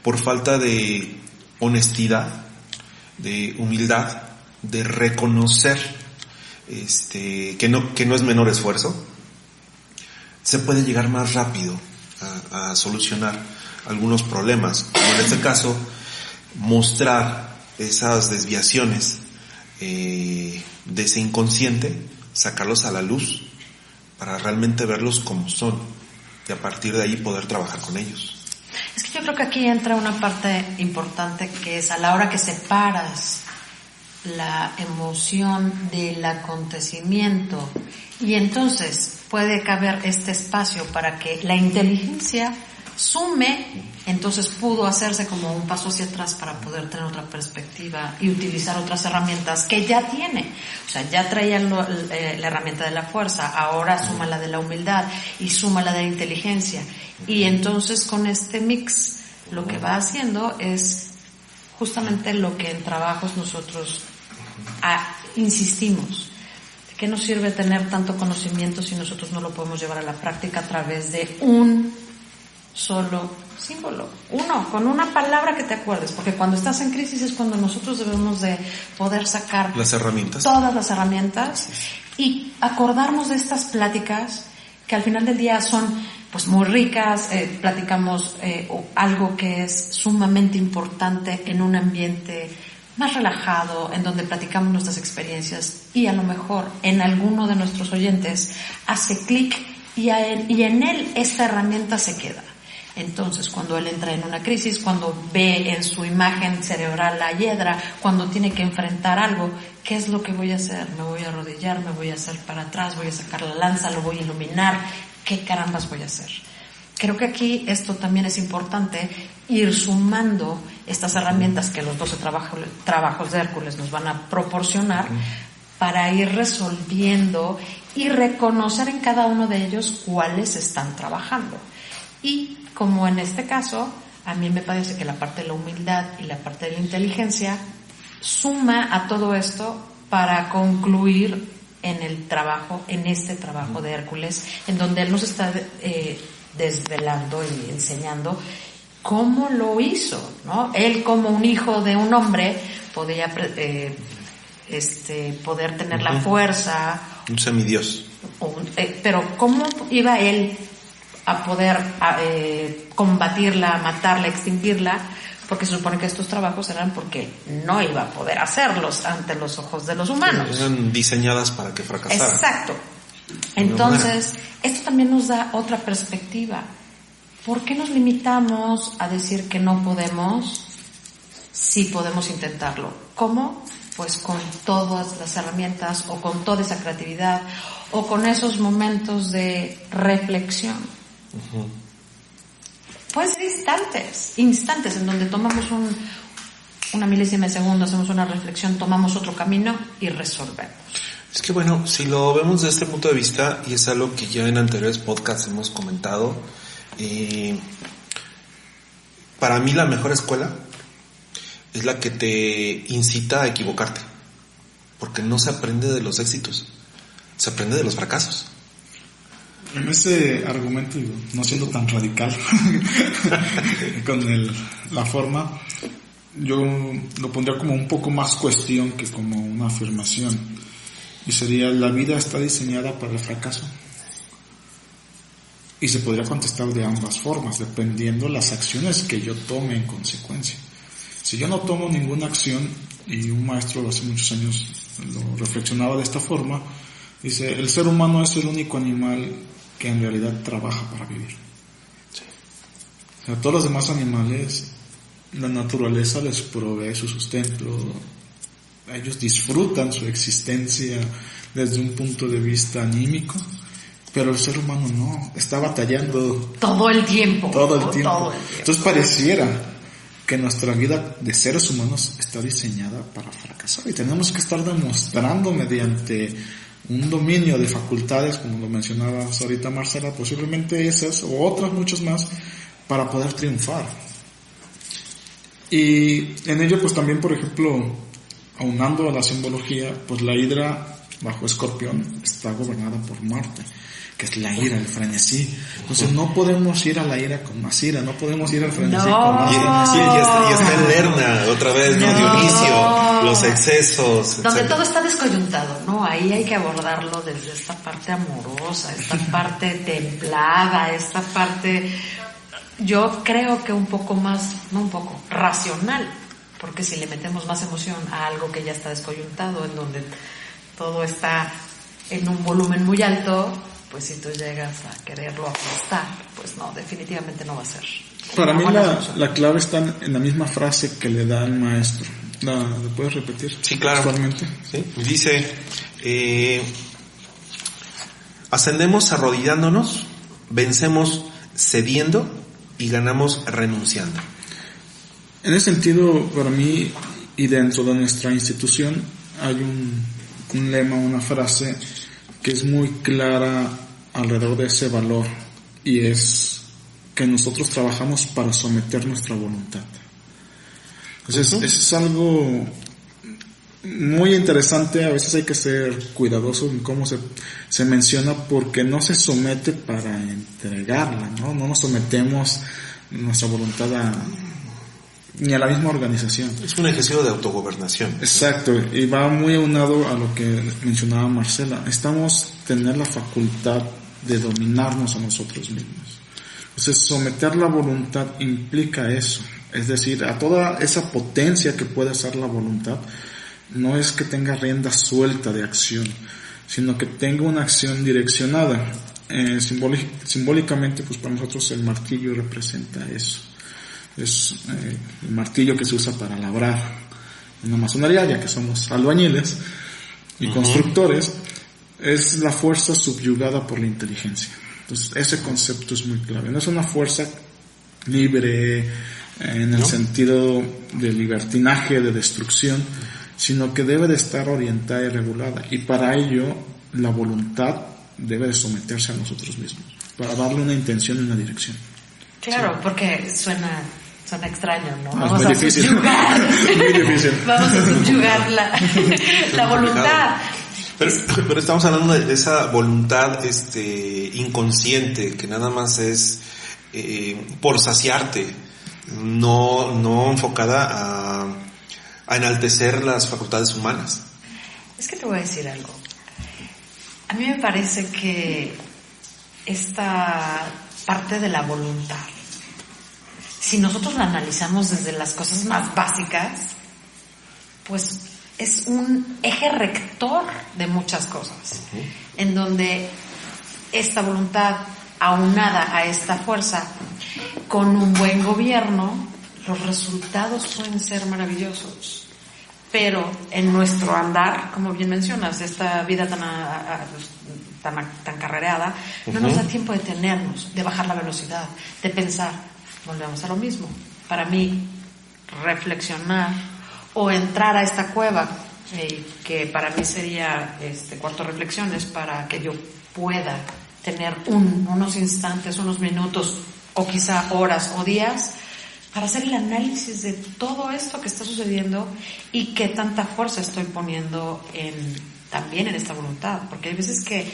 por falta de honestidad, de humildad, de reconocer que no es menor esfuerzo, se puede llegar más rápido a solucionar algunos problemas, como en este caso mostrar esas desviaciones de ese inconsciente, sacarlos a la luz para realmente verlos como son y a partir de ahí poder trabajar con ellos. Es que yo creo que aquí entra una parte importante, que es a la hora que separas la emoción del acontecimiento y entonces puede caber este espacio para que la inteligencia sume, entonces pudo hacerse como un paso hacia atrás para poder tener otra perspectiva y utilizar otras herramientas que ya tiene. O sea, ya traía la herramienta de la fuerza, ahora suma la de la humildad y suma la de la inteligencia. Y entonces con este mix lo que va haciendo es justamente lo que en trabajos nosotros insistimos, ¿qué nos sirve tener tanto conocimiento si nosotros no lo podemos llevar a la práctica a través de un solo símbolo? Con una palabra que te acuerdes, porque cuando estás en crisis es cuando nosotros debemos de poder sacar las herramientas, todas las herramientas, y acordarnos de estas pláticas que al final del día son pues muy ricas. Platicamos algo que es sumamente importante en un ambiente más relajado, en donde platicamos nuestras experiencias, y a lo mejor en alguno de nuestros oyentes hace clic y en él esta herramienta se queda. Entonces, cuando él entra en una crisis, cuando ve en su imagen cerebral la hiedra, cuando tiene que enfrentar algo, ¿qué es lo que voy a hacer? ¿Me voy a arrodillar? ¿Me voy a hacer para atrás? ¿Voy a sacar la lanza? ¿Lo voy a iluminar? ¿Qué carambas voy a hacer? Creo que aquí esto también es importante, ir sumando estas herramientas que los 12 trabajos de Hércules nos van a proporcionar para ir resolviendo y reconocer en cada uno de ellos cuáles están trabajando. Y como en este caso, a mí me parece que la parte de la humildad y la parte de la inteligencia suma a todo esto para concluir en el trabajo, en este trabajo de Hércules, en donde él nos está desvelando y enseñando cómo lo hizo, ¿no? Él, como un hijo de un hombre, podía poder tener la fuerza, un semidios, pero cómo iba él a poder combatirla, matarla, extinguirla, porque se supone que estos trabajos eran porque no iba a poder hacerlos ante los ojos de los humanos. Eran diseñadas para que fracasaran. Exacto. Entonces, esto también nos da otra perspectiva. ¿Por qué nos limitamos a decir que no podemos si podemos intentarlo? ¿Cómo? Pues con todas las herramientas, o con toda esa creatividad, o con esos momentos de reflexión. Uh-huh. Pueden ser instantes en donde tomamos una milésima de segundo, hacemos una reflexión, tomamos otro camino y resolvemos. Es que bueno, si lo vemos desde este punto de vista, y es algo que ya en anteriores podcasts hemos comentado, para mí la mejor escuela es la que te incita a equivocarte, porque no se aprende de los éxitos, se aprende de los fracasos. En ese argumento, no siendo tan radical con la forma, yo lo pondría como un poco más cuestión que como una afirmación, y sería: la vida está diseñada para el fracaso. Y se podría contestar de ambas formas, dependiendo las acciones que yo tome en consecuencia. Si yo no tomo ninguna acción, y un maestro hace muchos años lo reflexionaba de esta forma, dice: el ser humano es el único animal que en realidad trabaja para vivir. Sí. O sea, todos los demás animales, la naturaleza les provee su sustento, ellos disfrutan su existencia desde un punto de vista anímico, pero el ser humano no, está batallando todo el tiempo. Entonces pareciera que nuestra vida de seres humanos está diseñada para fracasar, y tenemos que estar demostrando mediante un dominio de facultades, como lo mencionabas ahorita, Marcela, posiblemente esas o otras muchas más, para poder triunfar. Y en ello pues también, por ejemplo, aunando a la simbología, pues la hidra bajo Escorpión está gobernada por Marte, que es la ira, el frenesí. Entonces no podemos ir a la ira con más ira, no podemos ir al frenesí con más frenesí. Y está en Lerna, otra vez, ¿no? Dionisio, los excesos, donde etcétera. todo está descoyuntado, ¿no? Ahí hay que abordarlo desde esta parte amorosa, esta parte templada, esta parte, yo creo que un poco más, no un poco, racional, porque si le metemos más emoción a algo que ya está descoyuntado, en donde todo está en un volumen muy alto, pues si tú llegas a quererlo aplastar, pues no, definitivamente no va a ser. Para mí la clave está en la misma frase que le da el maestro. ¿La puedes repetir? Sí, claro. ¿Sí? Dice, ascendemos arrodillándonos, vencemos cediendo y ganamos renunciando. En ese sentido, para mí, y dentro de nuestra institución, hay un lema, una frase que es muy clara alrededor de ese valor, y es que nosotros trabajamos para someter nuestra voluntad. Entonces, eso es algo muy interesante. A veces hay que ser cuidadoso en cómo se menciona, porque no se somete para entregarla, ¿no? No nos sometemos nuestra voluntad ni a la misma organización. Es un ejercicio de autogobernación. Exacto, y va muy aunado a lo que mencionaba Marcela. Necesitamos tener la facultad de dominarnos a nosotros mismos. Entonces, someter la voluntad implica eso. Es decir, a toda esa potencia que puede ser la voluntad, no es que tenga rienda suelta de acción, sino que tenga una acción direccionada. Simbólicamente, pues para nosotros el martillo representa eso. Es el martillo que se usa para labrar en la masonería, ya que somos albañiles y constructores. Es la fuerza subyugada por la inteligencia. Entonces, ese concepto es muy clave. No es una fuerza libre en el sentido de libertinaje, de destrucción, sino que debe de estar orientada y regulada. Y para ello, la voluntad debe de someterse a nosotros mismos, para darle una intención y una dirección. Claro, porque suena extraño, ¿no? Vamos a subyugar. Muy difícil. Vamos a subyugar la voluntad. Pero estamos hablando de esa voluntad inconsciente, que nada más es por saciarte, no enfocada a enaltecer las facultades humanas. Es que te voy a decir algo. A mí me parece que esta parte de la voluntad, si nosotros la analizamos desde las cosas más básicas, pues es un eje rector de muchas cosas, en donde esta voluntad aunada a esta fuerza, con un buen gobierno, los resultados pueden ser maravillosos. Pero en nuestro andar, como bien mencionas, esta vida tan carrereada, no nos da tiempo de detenernos, de bajar la velocidad, de pensar. Volvemos a lo mismo. Para mí, reflexionar o entrar a esta cueva, que para mí sería cuarto reflexiones, para que yo pueda tener unos instantes, unos minutos, o quizá horas o días, para hacer el análisis de todo esto que está sucediendo y qué tanta fuerza estoy poniendo también en esta voluntad. Porque hay veces que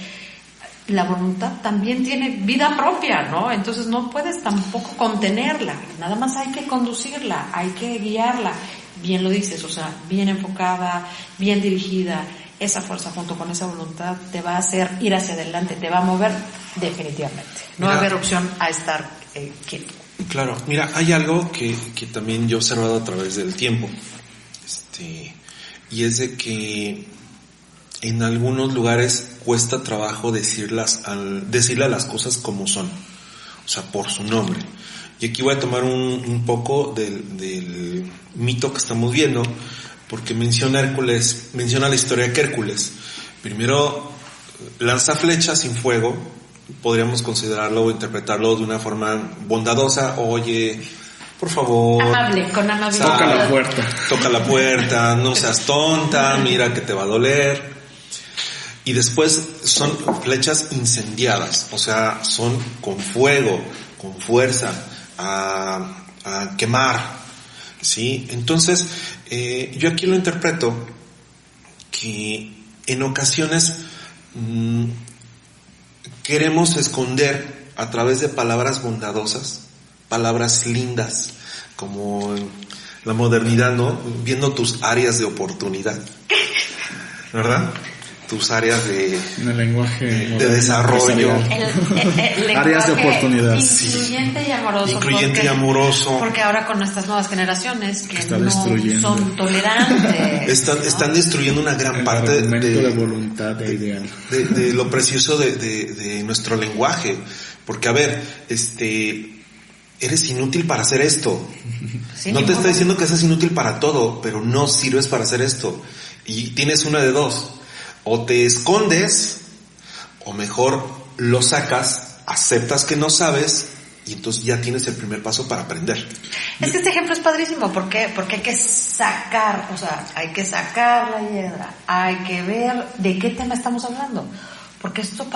la voluntad también tiene vida propia, ¿no? Entonces no puedes tampoco contenerla, nada más hay que conducirla, hay que guiarla. Bien lo dices, o sea, bien enfocada, bien dirigida. Esa fuerza junto con esa voluntad te va a hacer ir hacia adelante, te va a mover definitivamente. No va a haber opción a estar quieto. Claro, mira, hay algo que también yo he observado a través del tiempo, y es de que en algunos lugares cuesta trabajo decirle a las cosas como son, o sea, por su nombre. Y aquí voy a tomar un poco del mito que estamos viendo, porque menciona la historia de Hércules. Primero lanza flechas sin fuego. Podríamos considerarlo o interpretarlo de una forma bondadosa. Oye, por favor, amable, con amabilidad. Toca la puerta, no seas tonta, mira que te va a doler. Y después son flechas incendiadas, o sea, son con fuego, con fuerza, a quemar, ¿sí? Entonces, yo aquí lo interpreto que en ocasiones queremos esconder a través de palabras bondadosas, palabras lindas, como en la modernidad, ¿no? Viendo tus áreas de oportunidad, ¿verdad? Tus áreas de lenguaje de desarrollo, el áreas de oportunidad, incluyente y amoroso, y amoroso, porque ahora con estas nuevas generaciones que no son ¿no? tolerantes, están destruyendo una gran parte de voluntad ideal, de lo precioso de nuestro lenguaje, porque a ver, eres inútil para hacer esto. Sí, no te está diciendo que seas inútil para todo, pero no sirves para hacer esto, y tienes una de dos: o te escondes, o mejor lo sacas, aceptas que no sabes, y entonces ya tienes el primer paso para aprender. Es que este ejemplo es padrísimo, ¿por qué? Porque hay que sacar, o sea, hay que sacar la hiedra, hay que ver de qué tema estamos hablando, porque esto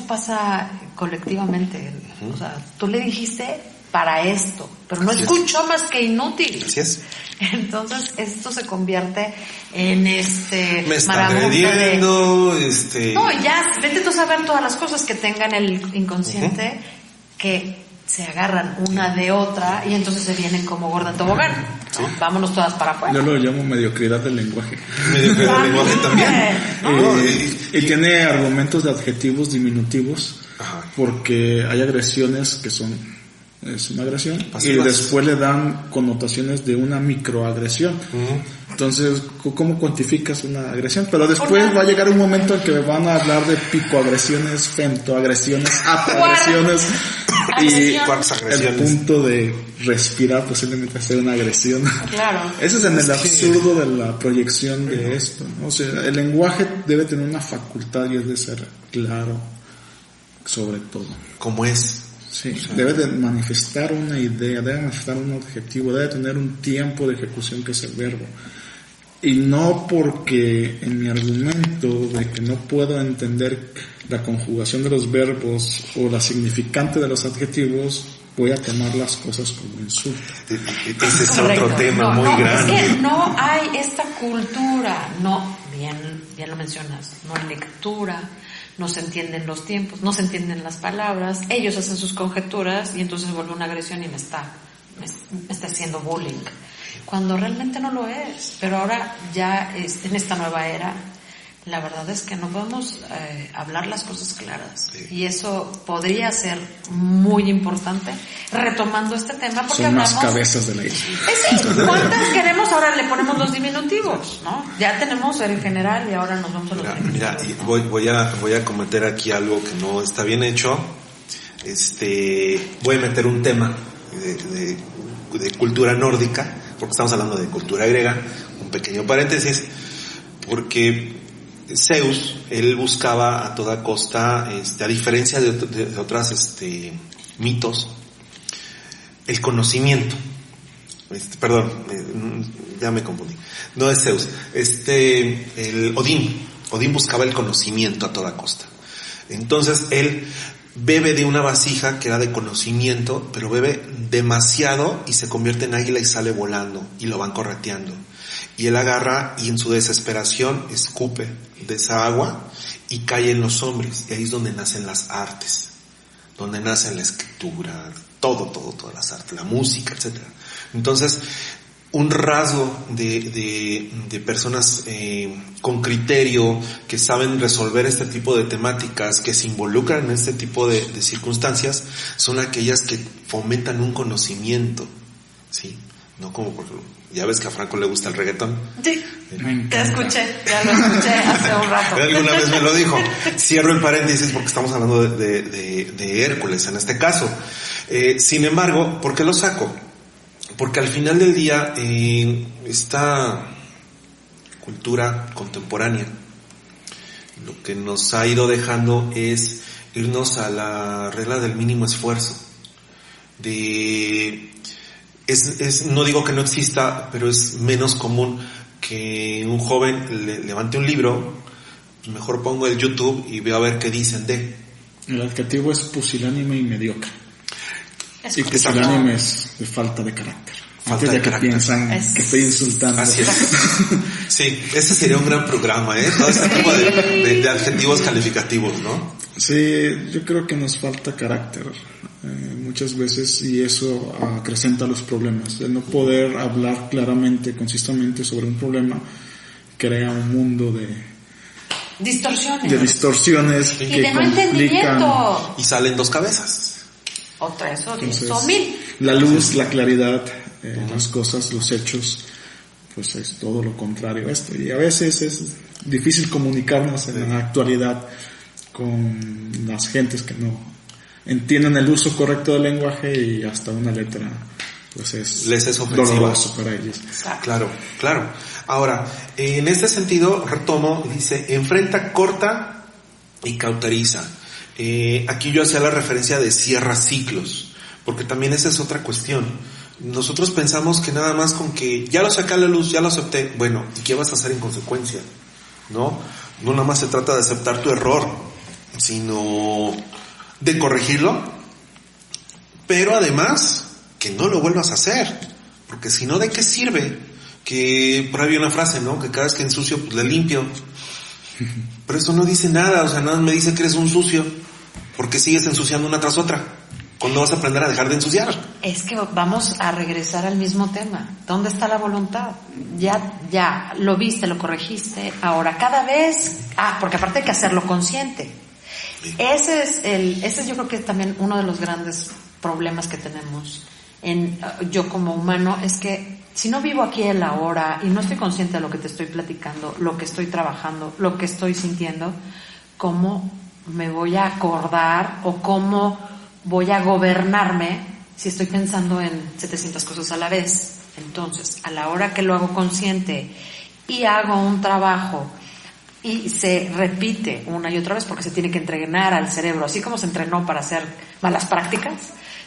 pasa colectivamente. O sea, tú le dijiste para esto, pero no escucho más que inútil. Así es. Entonces esto se convierte en Me está marabunta agrediendo, No, ya, vete tú a saber todas las cosas que tengan el inconsciente que se agarran una de otra y entonces se vienen como gorda en tobogán. ¿No? Vámonos todas para afuera. Yo lo llamo mediocridad del lenguaje. Mediocridad del lenguaje también. Y tiene argumentos de adjetivos diminutivos. Ajá. Porque hay agresiones que es una agresión Pasivas. y después le dan connotaciones de una microagresión. Entonces, ¿cómo cuantificas una agresión? Pero después va a llegar un momento en que van a hablar de picoagresiones, femtoagresiones, apoagresiones y el punto de respirar posiblemente hacer una agresión. Claro. Ese es en el absurdo de la proyección de esto, ¿no? O sea, el lenguaje debe tener una facultad y es de ser claro sobre todo. Como es. Sí, debe de manifestar una idea, debe manifestar un objetivo, debe tener un tiempo de ejecución que es el verbo. Y no porque en mi argumento de que no puedo entender la conjugación de los verbos o la significante de los adjetivos, voy a tomar las cosas como insulto. Ese es otro tema muy grande. Es que no hay esta cultura, bien lo mencionas, no hay lectura, no se entienden los tiempos, no se entienden las palabras, ellos hacen sus conjeturas y entonces vuelve una agresión y me está haciendo bullying, cuando realmente no lo es. Pero ahora ya en esta nueva era, la verdad es que no podemos hablar las cosas claras, y eso podría ser muy importante retomando este tema, porque son hablamos más cabezas de la isla. Sí, ¿cuántas queremos? Ahora le ponemos los diminutivos, ¿no? Ya tenemos el general y ahora nos vamos a los diminutivos. Mira, voy a cometer aquí algo que no está bien hecho. Voy a meter un tema de cultura nórdica, porque estamos hablando de cultura griega, un pequeño paréntesis, porque Zeus, él buscaba a toda costa, a diferencia de otras mitos, el conocimiento. Ya me confundí. No es Zeus, el Odín buscaba el conocimiento a toda costa. Entonces él bebe de una vasija que era de conocimiento, pero bebe demasiado y se convierte en águila y sale volando y lo van correteando. Y él agarra y en su desesperación escupe de esa agua y cae en los hombres. Y ahí es donde nacen las artes, donde nace la escritura, todas las artes, la música, etcétera. Entonces, un rasgo de personas con criterio, que saben resolver este tipo de temáticas, que se involucran en este tipo de circunstancias, son aquellas que fomentan un conocimiento, ¿sí? No como porque ya ves que a Franco le gusta el reggaetón. Sí, ya lo escuché hace un rato. Alguna vez me lo dijo. Cierro el paréntesis porque estamos hablando de Hércules en este caso. Sin embargo, ¿por qué lo saco? Porque al final del día, esta cultura contemporánea, lo que nos ha ido dejando es irnos a la regla del mínimo esfuerzo. No digo que no exista, pero es menos común que un joven levante un libro, pues mejor pongo el YouTube y veo a ver qué dicen de. El adjetivo es pusilánime y mediocre. Y pusilánime es de falta de carácter. Antes de que piensan que estoy insultando. Así es. Sí, ese sería un gran programa, todo este tipo de adjetivos calificativos, ¿no? Sí, yo creo que nos falta carácter muchas veces, y eso acrecenta los problemas. El no poder hablar claramente, consistentemente sobre un problema crea un mundo de distorsiones y que de no entendimiento. Y salen dos cabezas. O tres, o 10, o 1000. La luz, la claridad, las cosas, los hechos, pues es todo lo contrario a esto. Y a veces es difícil comunicarnos en la actualidad con las gentes que no entienden el uso correcto del lenguaje, y hasta una letra pues les es ofensiva, doloroso para ellos. Claro. Ahora, en este sentido, retomo, dice, enfrenta, corta y cauteriza. Aquí yo hacía la referencia de cierra ciclos, porque también esa es otra cuestión. Nosotros pensamos que nada más con que ya lo saqué a la luz, ya lo acepté, bueno, ¿y qué vas a hacer en consecuencia? No nada más se trata de aceptar tu error, sino de corregirlo, pero además que no lo vuelvas a hacer, porque si no, ¿de qué sirve? Que por ahí había una frase, ¿no? Que cada vez que ensucio, pues le limpio. Pero eso no dice nada, o sea, nada me dice que eres un sucio, porque sigues ensuciando una tras otra. ¿Cuándo vas a aprender a dejar de ensuciar? Es que vamos a regresar al mismo tema. ¿Dónde está la voluntad? Ya, lo viste, lo corregiste. Ahora, cada vez... porque aparte hay que hacerlo consciente. Sí. Ese es yo creo que también uno de los grandes problemas que tenemos yo como humano, es que si no vivo aquí en la hora y no estoy consciente de lo que te estoy platicando, lo que estoy trabajando, lo que estoy sintiendo, ¿cómo me voy a acordar o cómo voy a gobernarme si estoy pensando en 700 cosas a la vez? Entonces, a la hora que lo hago consciente y hago un trabajo y se repite una y otra vez, porque se tiene que entrenar al cerebro, así como se entrenó para hacer malas prácticas,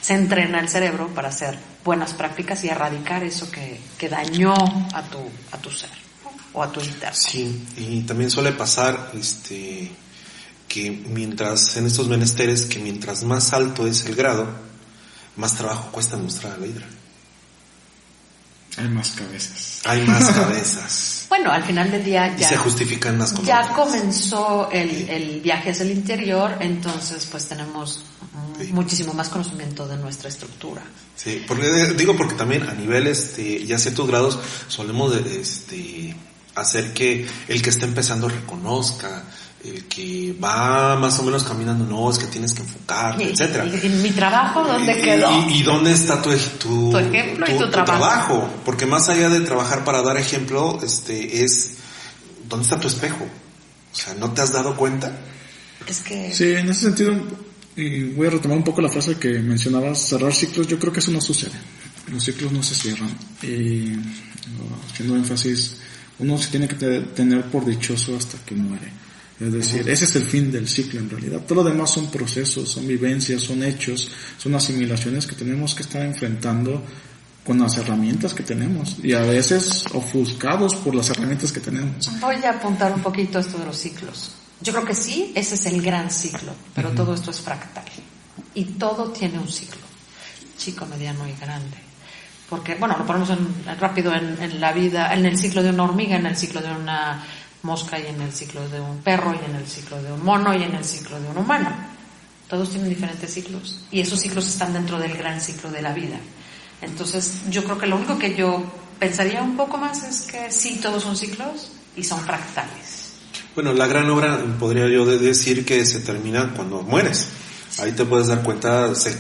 se entrena el cerebro para hacer buenas prácticas y erradicar eso que dañó a tu ser, ¿no? O a tu interno. Sí, y también suele pasar que mientras en estos menesteres, que mientras más alto es el grado, más trabajo cuesta mostrar a la hidra. Hay más cabezas. Hay más cabezas. Bueno, al final del día ya... Y se justifican más cosas. Ya comenzó el viaje hacia el interior, entonces pues tenemos muchísimo más conocimiento de nuestra estructura. Sí, porque también a nivel, ya ciertos grados solemos hacer que el que está empezando reconozca, el que va más o menos caminando, no, es que tienes que enfocarte, etcétera. ¿Y mi trabajo dónde quedó? ¿Y dónde está tu ejemplo y tu trabajo? Porque más allá de trabajar para dar ejemplo, es ¿dónde está tu espejo? O sea, ¿no te has dado cuenta? Es que... Sí, en ese sentido, y voy a retomar un poco la frase que mencionabas, cerrar ciclos. Yo creo que eso no sucede. Los ciclos no se cierran. Y haciendo énfasis, uno se tiene que tener por dichoso hasta que muere. Es decir, ese es el fin del ciclo en realidad. Todo lo demás son procesos, son vivencias, son hechos, son asimilaciones que tenemos que estar enfrentando con las herramientas que tenemos, y a veces ofuscados por las herramientas que tenemos. Voy a apuntar un poquito esto de los ciclos. Yo creo que sí, ese es el gran ciclo, pero todo esto es fractal. Y todo tiene un ciclo, chico, mediano y grande. Porque, bueno, lo ponemos rápido en la vida, en el ciclo de una hormiga, en el ciclo de una mosca, y en el ciclo de un perro, y en el ciclo de un mono, y en el ciclo de un humano. Todos tienen diferentes ciclos, y esos ciclos están dentro del gran ciclo de la vida. Entonces, yo creo que lo único que yo pensaría un poco más es que sí, todos son ciclos y son fractales. Bueno, la gran obra, podría yo decir que se termina cuando mueres. Ahí te puedes dar cuenta, se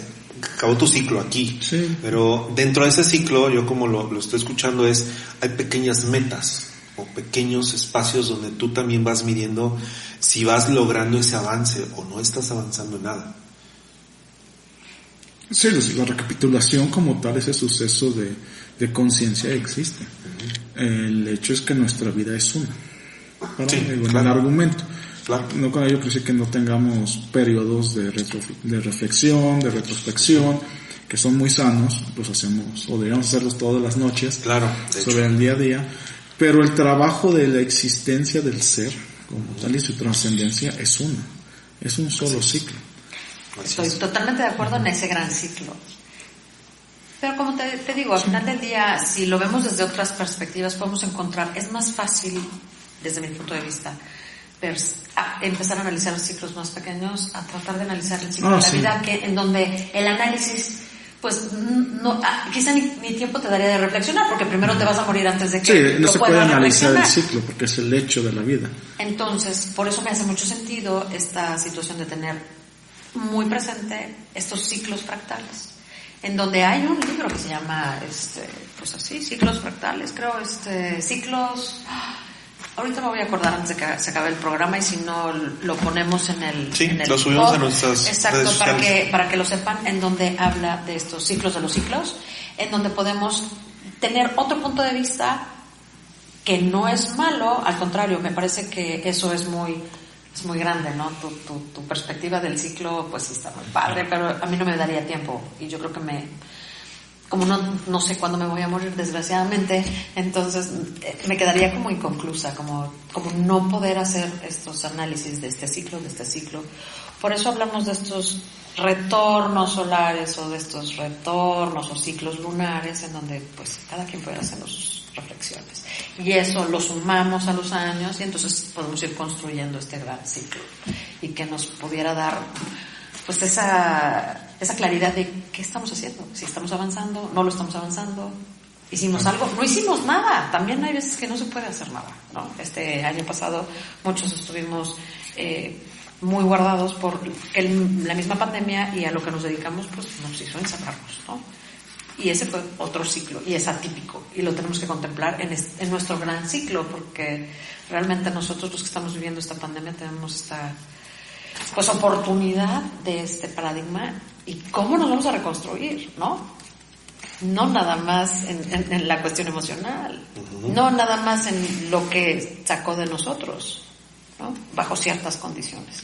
acabó tu ciclo aquí. Sí. Pero dentro de ese ciclo, yo como lo estoy escuchando, hay pequeñas metas o pequeños espacios donde tú también vas midiendo si vas logrando ese avance o no estás avanzando en nada. Sí, la recapitulación como tal, ese suceso de conciencia existe. El hecho es que nuestra vida es una. Claro. El argumento. Claro. No con ello quiere decir que no tengamos periodos de reflexión, de retrospección, que son muy sanos, los hacemos, o deberíamos hacerlos todas las noches, claro, sobre el día a día, pero el trabajo de la existencia del ser, como tal, y su trascendencia es un solo ciclo. Estoy totalmente de acuerdo en ese gran ciclo. Pero como te digo, al final del día, si lo vemos desde otras perspectivas, podemos encontrar, es más fácil, desde mi punto de vista, empezar a analizar los ciclos más pequeños, a tratar de analizar el ciclo de la vida, en donde el análisis, pues, no, quizá ni tiempo te daría de reflexionar, porque primero te vas a morir antes de que no lo se puedas puede analizar reflexionar. el ciclo, porque es el hecho de la vida. Entonces, por eso me hace mucho sentido esta situación de tener muy presente estos ciclos fractales, en donde hay un libro que se llama pues así, ciclos fractales, creo, ciclos, ahorita me voy a acordar antes de que se acabe el programa, y si no lo ponemos en el lo subimos a nuestras exacto, redes sociales, para que lo sepan, en donde habla de estos ciclos de los ciclos, en donde podemos tener otro punto de vista que no es malo, al contrario, me parece que eso es muy grande, ¿no? Tu perspectiva del ciclo, pues sí está muy padre, pero a mí no me daría tiempo, y yo creo que como no sé cuándo me voy a morir, desgraciadamente, entonces me quedaría como inconclusa, como no poder hacer estos análisis de este ciclo. Por eso hablamos de estos retornos solares o de estos retornos o ciclos lunares, en donde pues cada quien puede hacer sus reflexiones. Y eso lo sumamos a los años y entonces podemos ir construyendo este gran ciclo y que nos pudiera dar pues esa claridad de qué estamos haciendo, si estamos avanzando, no lo estamos avanzando, hicimos algo, no hicimos nada. También hay veces que no se puede hacer nada, ¿no? Este año pasado muchos estuvimos muy guardados por la misma pandemia, y a lo que nos dedicamos pues nos hizo encerrarnos, ¿no? Y ese fue otro ciclo y es atípico y lo tenemos que contemplar en nuestro gran ciclo, porque realmente nosotros los que estamos viviendo esta pandemia tenemos esta pues oportunidad de este paradigma y cómo nos vamos a reconstruir, ¿no? No nada más en la cuestión emocional, no nada más en lo que sacó de nosotros, ¿no? Bajo ciertas condiciones.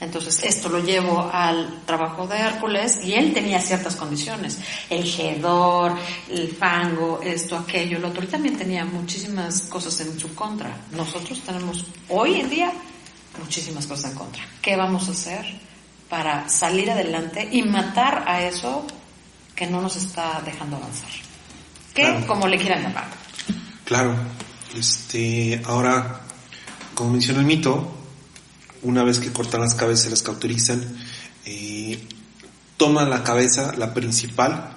Entonces esto lo llevo al trabajo de Hércules y él tenía ciertas condiciones, el hedor, el fango, esto, aquello, lo otro. Él también tenía muchísimas cosas en su contra. Nosotros tenemos hoy en día muchísimas cosas en contra. ¿Qué vamos a hacer para salir adelante y matar a eso que no nos está dejando avanzar? ¿Qué? Claro. Como le quieran llamar. Claro. Ahora, como menciona el mito, una vez que cortan las cabezas, las cauterizan, toman la cabeza, la principal,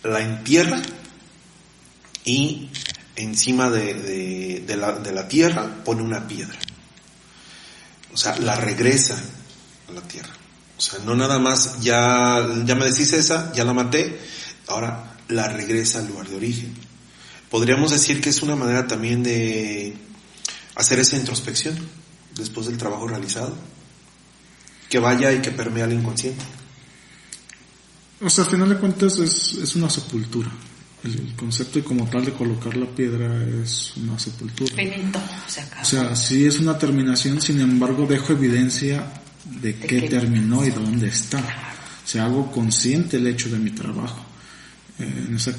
la entierra y encima de la tierra pone una piedra. O sea, la regresa a la tierra. O sea, no nada más, ya me deshice esa, ya la maté, ahora la regresa al lugar de origen. Podríamos decir que es una manera también de hacer esa introspección después del trabajo realizado, que vaya y que permea al inconsciente. O sea, al final de cuentas es una sepultura. El concepto y como tal de colocar la piedra es una sepultura. Finito, se acaba. O sea, sí es una terminación, sin embargo dejo evidencia de qué terminó y dónde está. O sea, hago consciente el hecho de mi trabajo. En ese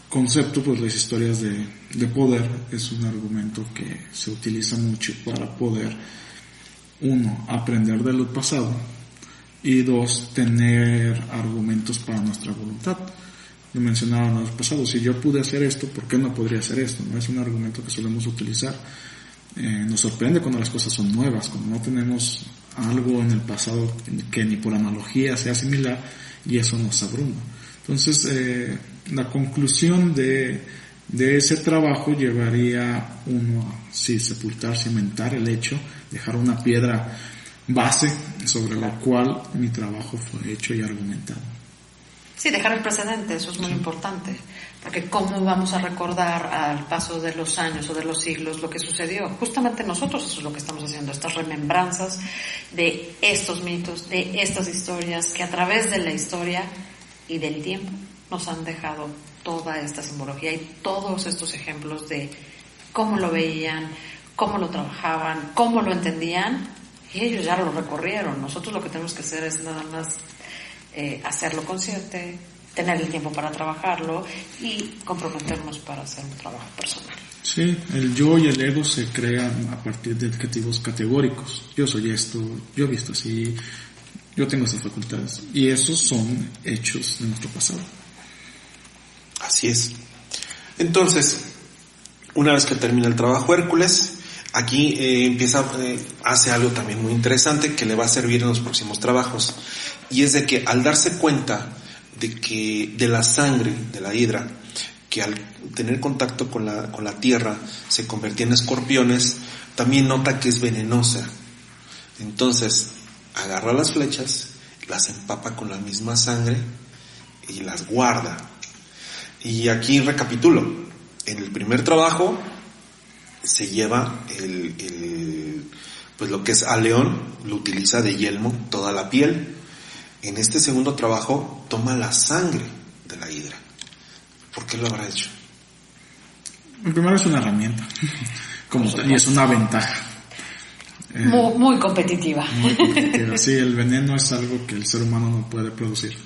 concepto, pues las historias de poder es un argumento que se utiliza mucho para poder, uno, aprender del pasado y dos, tener argumentos para nuestra voluntad. Lo mencionaba en el pasado, si yo pude hacer esto, ¿por qué no podría hacer esto? ¿No? Es un argumento que solemos utilizar. Nos sorprende cuando las cosas son nuevas, cuando no tenemos algo en el pasado que ni por analogía sea similar, y eso nos abruma. Entonces, la conclusión de ese trabajo llevaría uno a sepultar, cimentar el hecho, dejar una piedra base sobre la cual mi trabajo fue hecho y argumentado. Sí, dejar el precedente, eso es muy importante, porque cómo vamos a recordar al paso de los años o de los siglos lo que sucedió. Justamente nosotros eso es lo que estamos haciendo, estas remembranzas de estos mitos, de estas historias que a través de la historia y del tiempo nos han dejado toda esta simbología y todos estos ejemplos de cómo lo veían, cómo lo trabajaban, cómo lo entendían, y ellos ya lo recorrieron. Nosotros lo que tenemos que hacer es nada más hacerlo consciente, tener el tiempo para trabajarlo y comprometernos para hacer un trabajo personal. Sí, el yo y el ego se crean a partir de objetivos categóricos. Yo soy esto, yo he visto así, yo tengo estas facultades, y esos son hechos de nuestro pasado. Así es. Entonces, una vez que termina el trabajo Hércules, aquí hace algo también muy interesante que le va a servir en los próximos trabajos, y es de que al darse cuenta de la sangre de la hidra, que al tener contacto con la tierra se convertía en escorpiones, también nota que es venenosa. Entonces agarra las flechas, las empapa con la misma sangre y las guarda. Y aquí recapitulo, en el primer trabajo se lleva pues lo que es a león, lo utiliza de yelmo, toda la piel. En este segundo trabajo toma la sangre de la hidra. ¿Por qué lo habrá hecho? En primero es una herramienta, y es una ventaja. Muy competitiva. Muy competitiva. Sí, el veneno es algo que el ser humano no puede producir.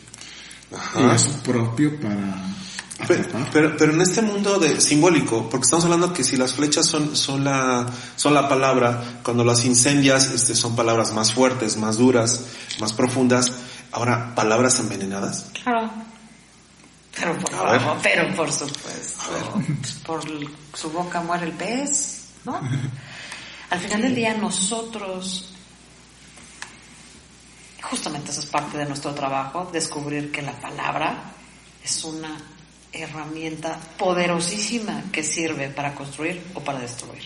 Ajá. Y es propio para Pero en este mundo simbólico, porque estamos hablando que si las flechas son la palabra, cuando las incendias son palabras más fuertes, más duras, más profundas. Ahora, palabras envenenadas. Claro. Pero por supuesto, por su boca muere el pez, ¿no? Al final del día nosotros, justamente eso es parte de nuestro trabajo, descubrir que la palabra es una herramienta poderosísima que sirve para construir o para destruir,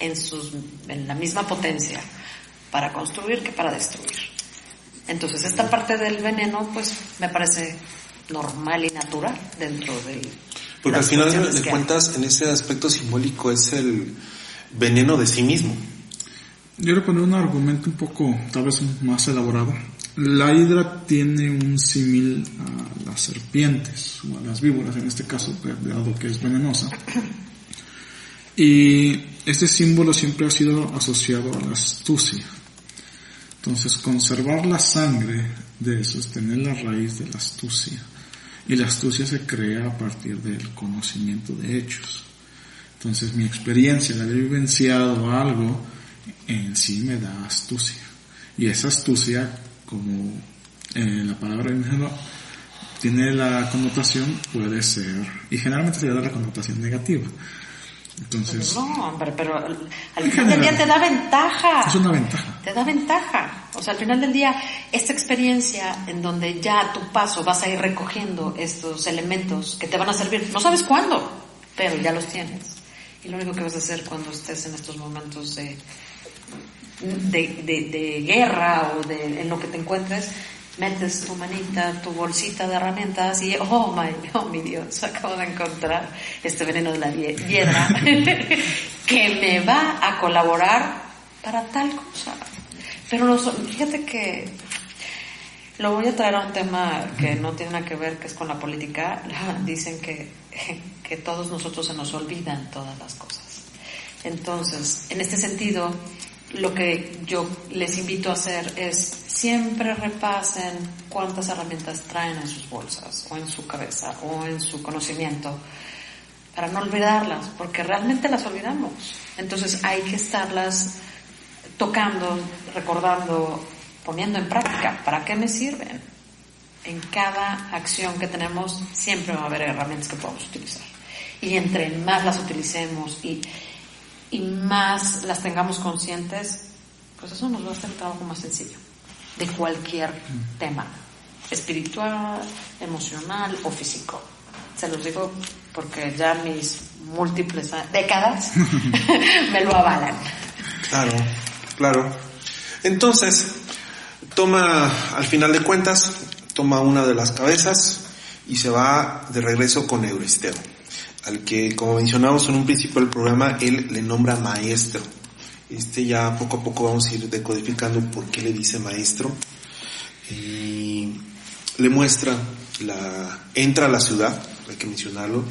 en la misma potencia, para construir que para destruir. Entonces esta parte del veneno pues me parece normal y natural dentro de... Porque al final de cuentas en ese aspecto simbólico es el veneno de sí mismo. Yo le pondré un argumento un poco tal vez más elaborado. La hidra tiene un símil a las serpientes o a las víboras en este caso, dado que es venenosa. Y este símbolo siempre ha sido asociado a la astucia. Entonces, conservar la sangre de eso es tener la raíz de la astucia. Y la astucia se crea a partir del conocimiento de hechos. Entonces, mi experiencia, el haber vivenciado algo, en sí me da astucia. Y esa astucia, como la palabra veneno tiene la connotación, puede ser, y generalmente se da la connotación negativa. Entonces, no, hombre, pero al final del día te da ventaja. Es una ventaja. Te da ventaja. O sea, al final del día, esta experiencia en donde ya a tu paso vas a ir recogiendo estos elementos que te van a servir, no sabes cuándo, pero ya los tienes. Y lo único que vas a hacer cuando estés en estos momentos de guerra o en lo que te encuentres, metes tu manita, tu bolsita de herramientas y mi Dios, acabo de encontrar este veneno de la hiedra que me va a colaborar para tal cosa. Pero fíjate que lo voy a traer a un tema que no tiene nada que ver, que es con la política. Dicen que todos nosotros se nos olvidan todas las cosas. Entonces, en este sentido, lo que yo les invito a hacer es siempre repasen cuántas herramientas traen en sus bolsas o en su cabeza o en su conocimiento para no olvidarlas, porque realmente las olvidamos. Entonces hay que estarlas tocando, recordando, poniendo en práctica. ¿Para qué me sirven? En cada acción que tenemos siempre va a haber herramientas que podamos utilizar. Y entre más las utilicemos y más las tengamos conscientes, pues eso nos va a hacer el trabajo más sencillo de cualquier tema, espiritual, emocional o físico. Se los digo porque ya mis múltiples décadas me lo avalan. Claro. Entonces, al final de cuentas, toma una de las cabezas y se va de regreso con Euristeo, al que, como mencionamos en un principio del programa, él le nombra maestro. Ya poco a poco vamos a ir decodificando por qué le dice maestro. Y le muestra entra a la ciudad, hay que mencionarlo,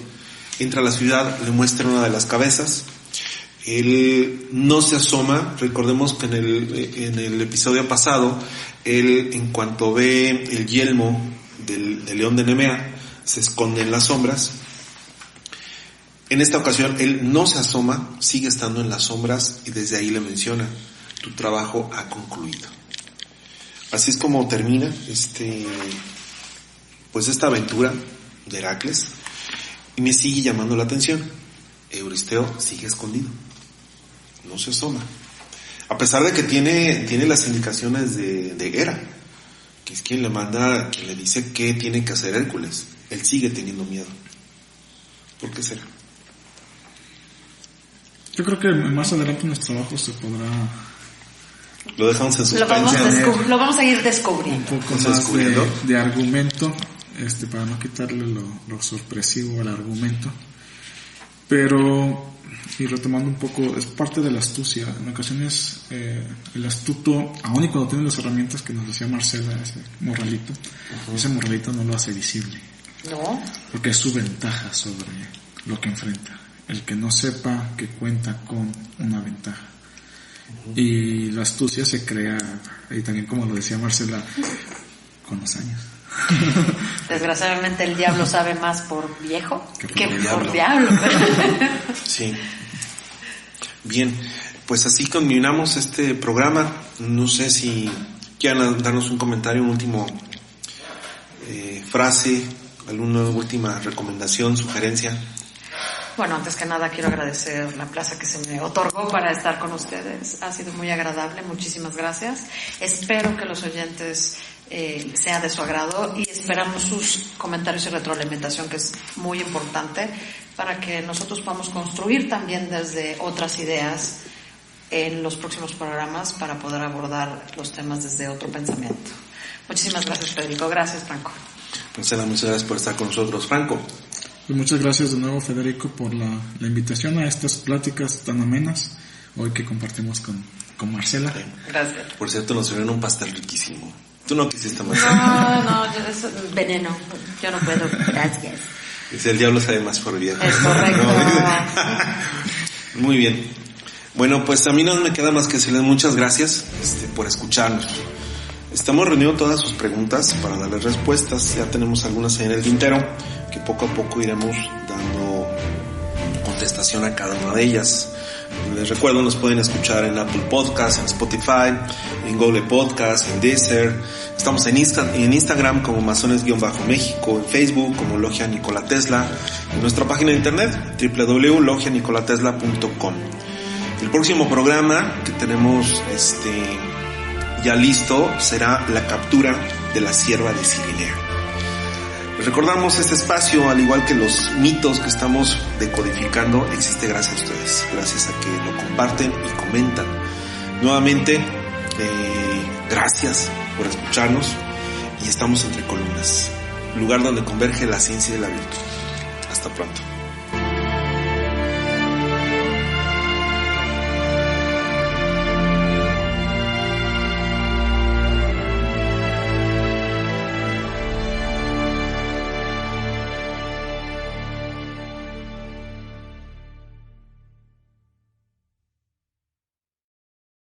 entra a la ciudad, le muestra una de las cabezas. Él no se asoma, recordemos que en el episodio pasado, él, en cuanto ve el yelmo del león de Nemea, se esconde en las sombras. En esta ocasión él no se asoma, sigue estando en las sombras y desde ahí le menciona: tu trabajo ha concluido. Así es como termina esta aventura de Heracles, y me sigue llamando la atención. Euristeo sigue escondido, no se asoma, a pesar de que tiene las indicaciones de Hera, que es quien le dice qué tiene que hacer Hércules. Él sigue teniendo miedo. ¿Por qué será? Yo creo que más adelante en los trabajos se podrá... Lo dejamos en suspense. Lo vamos a ir descubriendo. Un poco más de argumento, para no quitarle lo sorpresivo al argumento. Pero, y retomando un poco, es parte de la astucia. En ocasiones, el astuto, aun y cuando tiene las herramientas que nos decía Marcela, ese morralito, ese morralito no lo hace visible. No. Porque es su ventaja sobre lo que enfrenta. El que no sepa que cuenta con una ventaja. Y la astucia se crea, y también como lo decía Marcela, con los años. Desgraciadamente el diablo sabe más por viejo que por diablo. diablo. Sí. Bien, pues así culminamos este programa. No sé si quieran darnos un comentario, un último frase, alguna última recomendación, sugerencia. Bueno, antes que nada quiero agradecer la plaza que se me otorgó para estar con ustedes. Ha sido muy agradable, muchísimas gracias. Espero que los oyentes sea de su agrado y esperamos sus comentarios y retroalimentación, que es muy importante para que nosotros podamos construir también desde otras ideas en los próximos programas para poder abordar los temas desde otro pensamiento. Muchísimas gracias, Federico. Gracias, Franco. Marcela, muchas gracias por estar con nosotros. Franco. Pues muchas gracias de nuevo, Federico, por la invitación a estas pláticas tan amenas hoy que compartimos con Marcela. Gracias. Por cierto, nos sirvieron un pastel riquísimo. Tú no quisiste, Marcela. No, eso es veneno. Yo no puedo. Gracias. Dice, el diablo sabe más por viejo. Es correcto. Muy bien. Bueno, pues a mí no me queda más que decirles muchas gracias por escucharnos. Estamos reuniendo todas sus preguntas para darles respuestas. Ya tenemos algunas ahí en el tintero que poco a poco iremos dando contestación a cada una de ellas. Les recuerdo, nos pueden escuchar en Apple Podcasts, en Spotify, en Google Podcasts, en Deezer. Estamos en Instagram como Masones-México, en Facebook como Logia Nikola Tesla, en nuestra página de internet www.logianicolatesla.com. El próximo programa que tenemos ya listo será la captura de la sierva de Cirinea. Les recordamos, este espacio, al igual que los mitos que estamos decodificando, existe gracias a ustedes, gracias a que lo comparten y comentan. Nuevamente, gracias por escucharnos y estamos entre columnas, lugar donde converge la ciencia y la virtud. Hasta pronto.